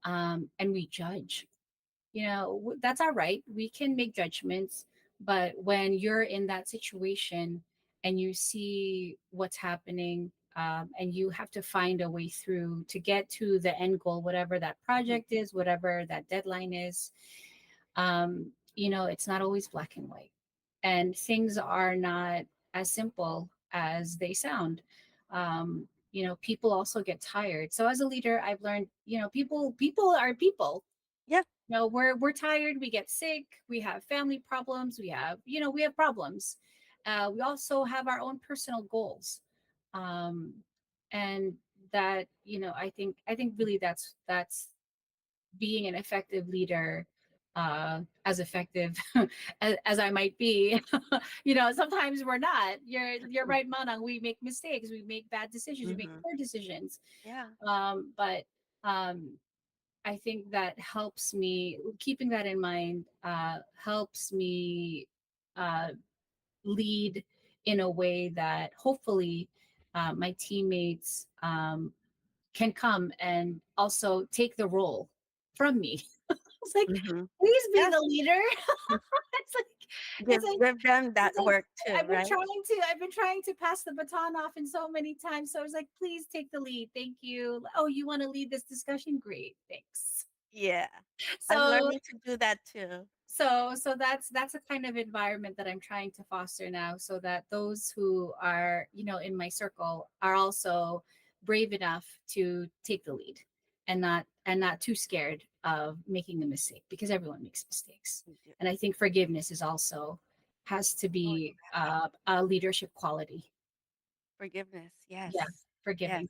and we judge. You know, that's our right. We can make judgments, but when you're in that situation and you see what's happening, and you have to find a way through to get to the end goal, whatever that Mm-hmm. project is, whatever that deadline is, you know, it's not always black and white, and things are not as simple as they sound. You know, people also get tired. So as a leader, I've learned, you know, people are people. Yeah. You know, we're tired, we get sick, we have family problems, we have, you know, we have problems. We also have our own personal goals. um and that, you know, I think really that's being an effective leader, as effective as I might be. You know, sometimes we're not. You're right, Manang. We make mistakes, we make bad decisions, we make Mm-hmm. poor decisions. Yeah. But um I think that helps me, keeping that in mind, helps me uh, lead in a way that hopefully my teammates can come and also take the role from me. It's like, Mm-hmm. please be Yeah. the leader. it's like, it's like, Give them that it's like work too, right? I've been trying to pass the baton off in so many times. So I was like, please take the lead. Thank you. Oh, you want to lead this discussion? Great. Thanks. Yeah. I'm So learning to do that too. so that's a kind of environment that I'm trying to foster now, so that those who are, you know, in my circle are also brave enough to take the lead, and not too scared of making a mistake, because everyone makes mistakes. We do. And I think forgiveness is also has to Oh, be a leadership quality. forgiveness. Yeah, Yes. Yes. forgiving. Yes.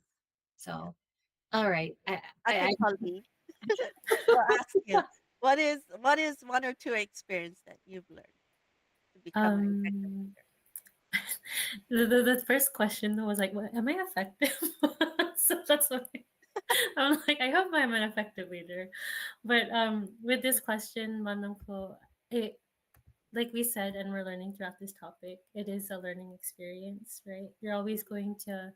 So all right, Ate Colleen, I'll ask you, what is one or two experience that you've learned to become an effective Um, leader? the first question was like, "What am I effective?" So that's why. I'm like, I hope I'm an effective leader. But with this question, Manong ko, it, like we said, and we're learning throughout this topic, it is a learning experience, right? You're always going to,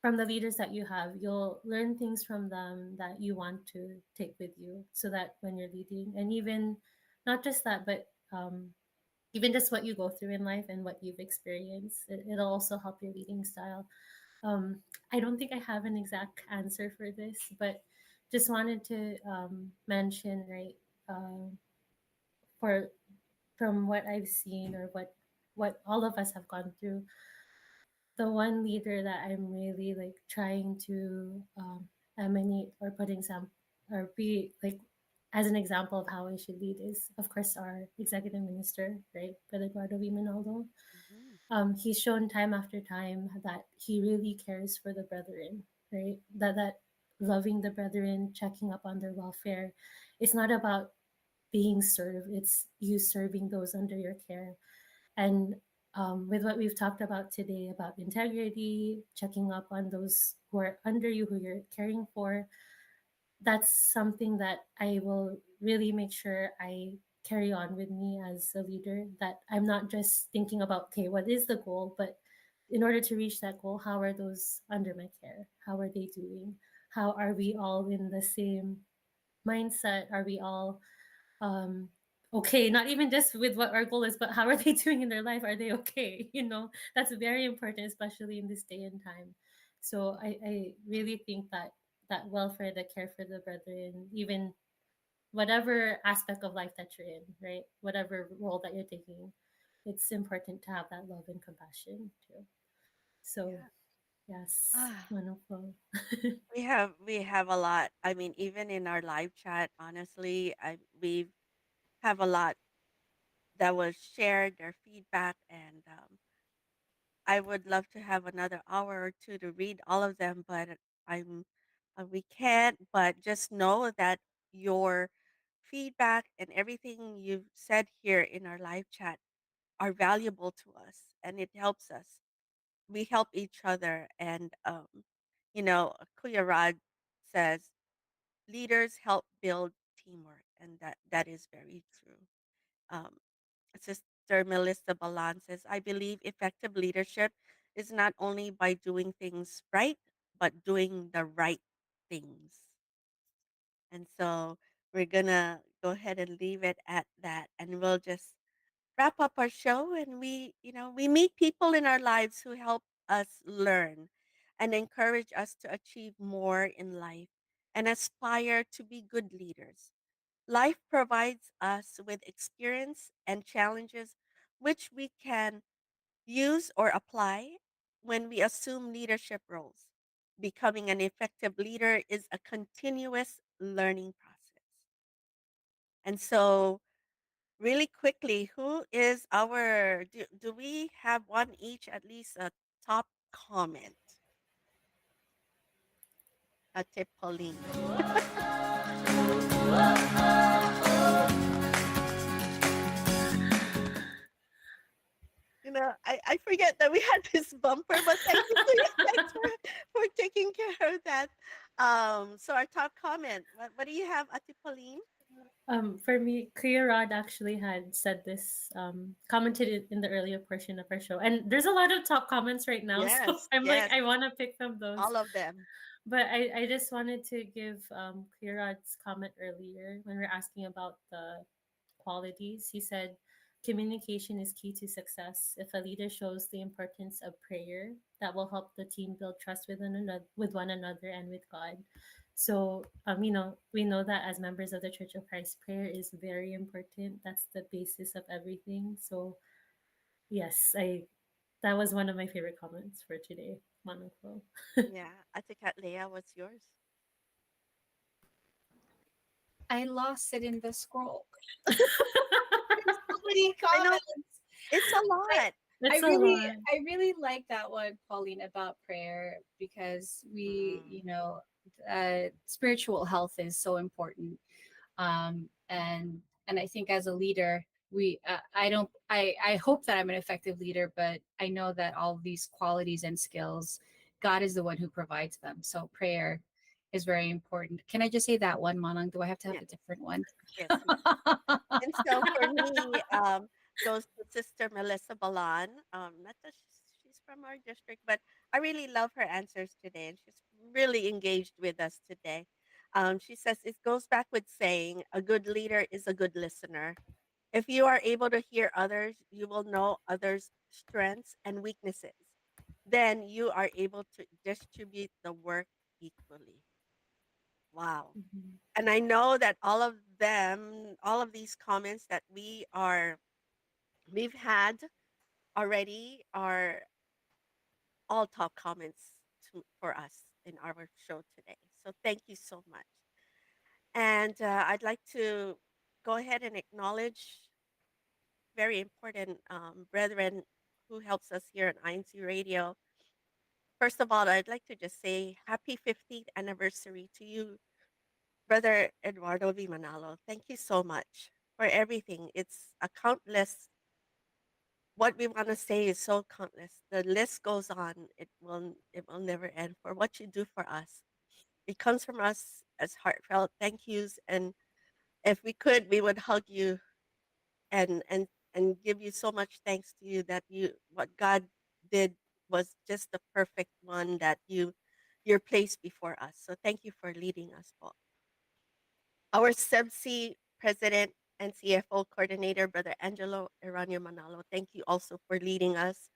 from the leaders that you have, you'll learn things from them that you want to take with you so that when you're leading, and even not just that, but even just what you go through in life and what you've experienced, it'll also help your leading style. Um, I don't think I have an exact answer for this, but just wanted to mention, right, for from what I've seen or what all of us have gone through, the one leader that I'm really like trying to emanate or put example or be like as an example of how I should lead is, of course, our executive minister, right, Brother Eduardo V. Manaldo. Mhm. He's shown time after time that he really cares for the brethren, right? That loving the brethren, checking up on their welfare, it's not about being served; it's you serving those under your care. And with what we've talked about today about integrity, checking up on those who are under you, who you're caring for, that's something that I will really make sure I carry on with me as a leader. That I'm not just thinking about, okay, what is the goal, but in order to reach that goal, how are those under my care? How are they doing? How are we all in the same mindset? Are we all um okay, not even just with what our goal is, but how are they doing in their life? Are they okay? That's very important, especially in this day and time. So I really think that that welfare, the care for the brethren, even whatever aspect of life that you're in, right, whatever role that you're taking, it's important to have that love and compassion too. So Yeah. yes, Ah, wonderful. we have a lot. I mean, even in our live chat, honestly, we have a lot that was shared, their feedback, and I would love to have another hour or two to read all of them, but I'm we can't. But just know that your feedback and everything you've said here in our live chat are valuable to us, and it helps us. We help each other, and Kuya Rod says leaders help build teamwork, and that is very true. Um, Sister Melissa Balan says, I believe effective leadership is not only by doing things right, but doing the right things. And so we're going to go ahead and leave it at that. And we'll just wrap up our show. And we meet people in our lives who help us learn and encourage us to achieve more in life and aspire to be good leaders. Life provides us with experience and challenges which we can use or apply when we assume leadership roles. Becoming an effective leader is a continuous learning process. And so, really quickly, who is do we have one each, at least a top comment? Ate Pauline. I forget that we had this bumper, but thank you, Kuya Tex, for taking care of that. So our top comment. What do you have, Ate Pauline? For me, Kuya Rod actually had said this, commented it in the earlier portion of our show. And there's a lot of top comments right now. So Yes, I'm like, yes, I want to pick from those. all of them. But I just wanted to give Kuya Rod's comment earlier when we're asking about the qualities. He said, communication is key to success. If a leader shows the importance of prayer, that will help the team build trust with one another and with God. So, we know that as members of the Church of Christ, prayer is very important. That's the basis of everything. So, yes, I that was one of my favorite comments for today, Manoko. Yeah, Ate Leah, what's yours? I lost it in the scroll. There's so many I know comments. it's a lot. I That's a really lot. I really like that one, Pauline, about prayer because Mm, spiritual health is so important. And I think as a leader, we I don't I hope that I'm an effective leader, but I know that all of these qualities and skills, God is the one who provides them. So prayer is very important. Can I just say that one, Manang? Do I have to have Yeah. a different one? Yes, ma'am. And so for me, goes to Sister Melissa Balan. Not that she's from our district, but I really love her answers today, and she's really engaged with us today. She says it goes back with saying a good leader is a good listener. If you are able to hear others, you will know others' strengths and weaknesses. Then you are able to distribute the work equally. Wow. Mhm. And I know that all of them, all of these comments that we've had already are all top comments for us in our show today. So thank you so much. And I'd like to go ahead and acknowledge very important brethren who helps us here on INC Radio. First of all, I'd like to just say happy 50th anniversary to you, Brother Eduardo V. Manalo. Thank you so much for everything. It's a countless, what we want to say is so countless. The list goes on. It will never end for what you do for us. It comes from us as heartfelt thank yous, and if we could, we would hug you and and and give you so much thanks to you that you what God did was just the perfect one that you're placed before us. So thank you for leading us all. Our CEBSI president and CFO coordinator, Brother Angelo Eranio Manalo, thank you also for leading us,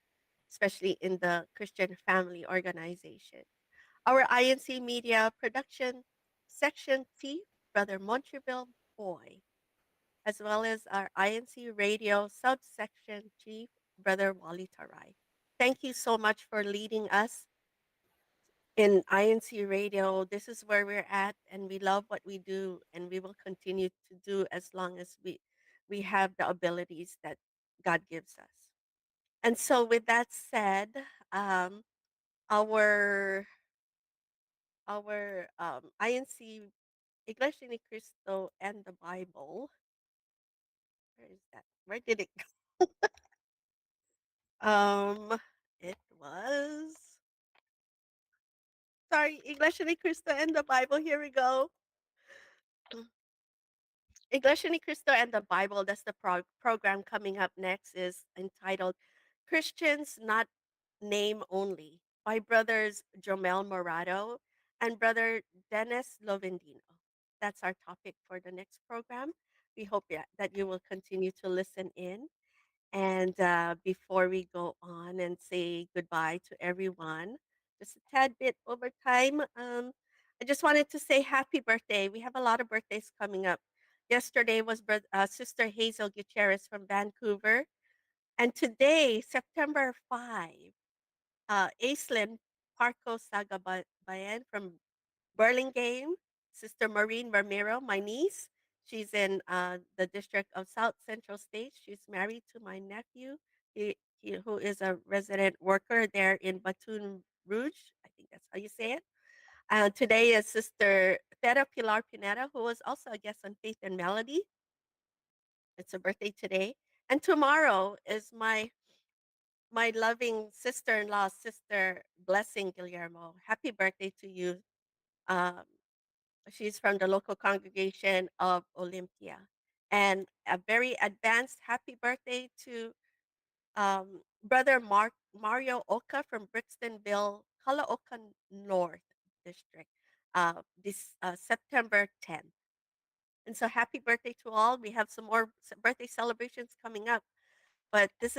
especially in the Christian Family Organization. Our INC Media Production Section Chief, Brother Montreville Boy, as well as our INC Radio Subsection Chief, Brother Wally Tarai. Thank you so much for leading us in INC Radio. This is where we're at, and we love what we do, and we will continue to do as long as we have the abilities that God gives us. And so, with that said, um, our INC Iglesia ni Cristo and the Bible. Where is that? Where did it go? It was sorry, Iglesia ni Cristo and the Bible. Here we go. Iglesia ni Cristo and the Bible. That's the program coming up next. Is entitled "Christians Not Name Only" by brothers Jomel Morado and brother Dennis Lovendino. That's our topic for the next program. We hope that you will continue to listen in. And before we go on and say goodbye to everyone, just a tad bit over time, I just wanted to say happy birthday. We have a lot of birthdays coming up. Yesterday was Sister Hazel Gutierrez from Vancouver. And today, September 5, Aislinn Parco Sagabayan from Burlingame, Sister Maureen Ramiro, my niece. She's in the district of South Central State. She's married to my nephew, who is a resident worker there in Baton Rouge. I think that's how you say it. Today is Sister Theta Pilar Pineda, who was also a guest on Faith and Melody. It's a birthday today. And tomorrow is my loving sister-in-law, Sister Blessing Guillermo. Happy birthday to you. Um, She's from the local congregation of Olympia. And a very advanced happy birthday to Brother Mario Oka from Brixtonville, Caloocan North District, this September 10th. And so happy birthday to all. We have some more birthday celebrations coming up. But this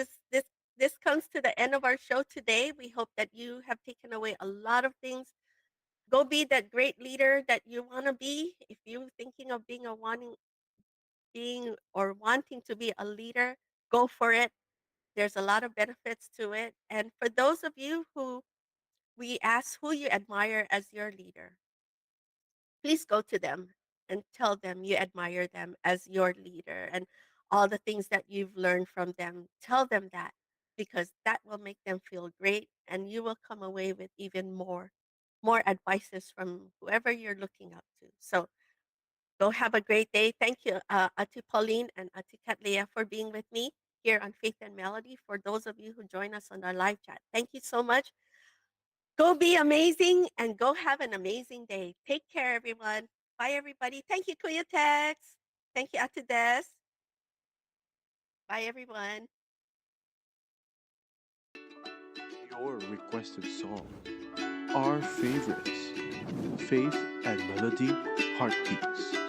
comes to the end of our show today. We hope that you have taken away a lot of things. Go be that great leader that you want to be. If you're thinking of being or wanting to be a leader, go for it. There's a lot of benefits to it. And for those of you who we ask who you admire as your leader, please go to them and tell them you admire them as your leader and all the things that you've learned from them. Tell them that because that will make them feel great and you will come away with even more advices from whoever you're looking up to. So go have a great day. Thank you, Ati Pauline and Ati Katleya, for being with me here on Faith and Melody. For those of you who join us on our live chat, thank you so much. Go be amazing and go have an amazing day. Take care, everyone. Bye, everybody. Thank you, Kuya Tex. Thank you, Ate Des. Bye, everyone. Your requested song. Our favorites. Faith and Melody Heartbeats.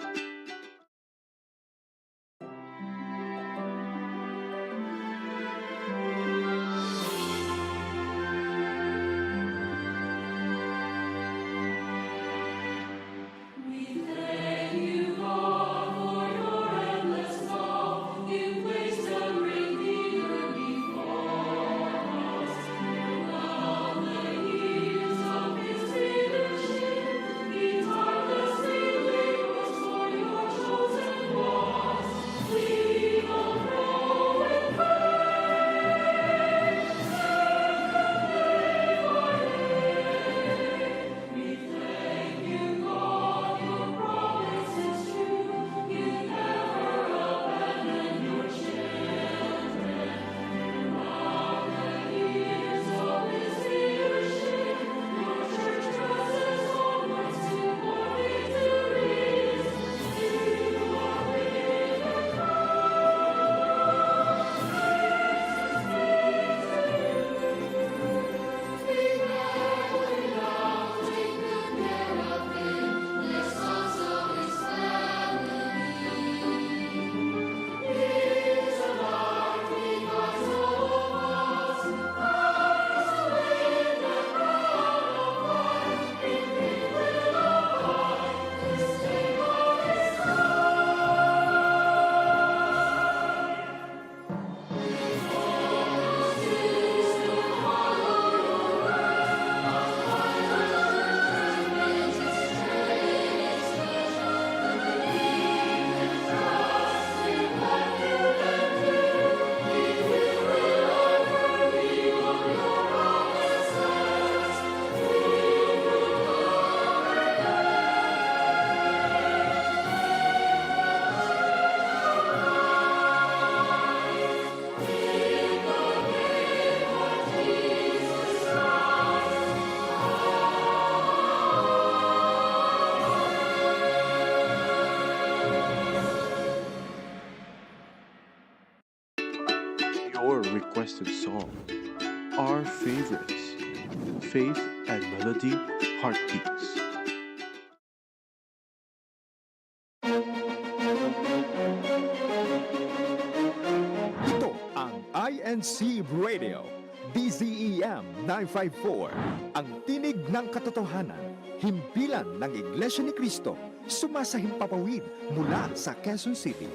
Your requested song. Our favorites. Faith and Melody Heartbeats. Ito ang INCRadio, DZEM 954, ang tinig ng katotohanan, himpilan ng Iglesia ni Cristo, sumasahimpapawid mula sa Quezon City.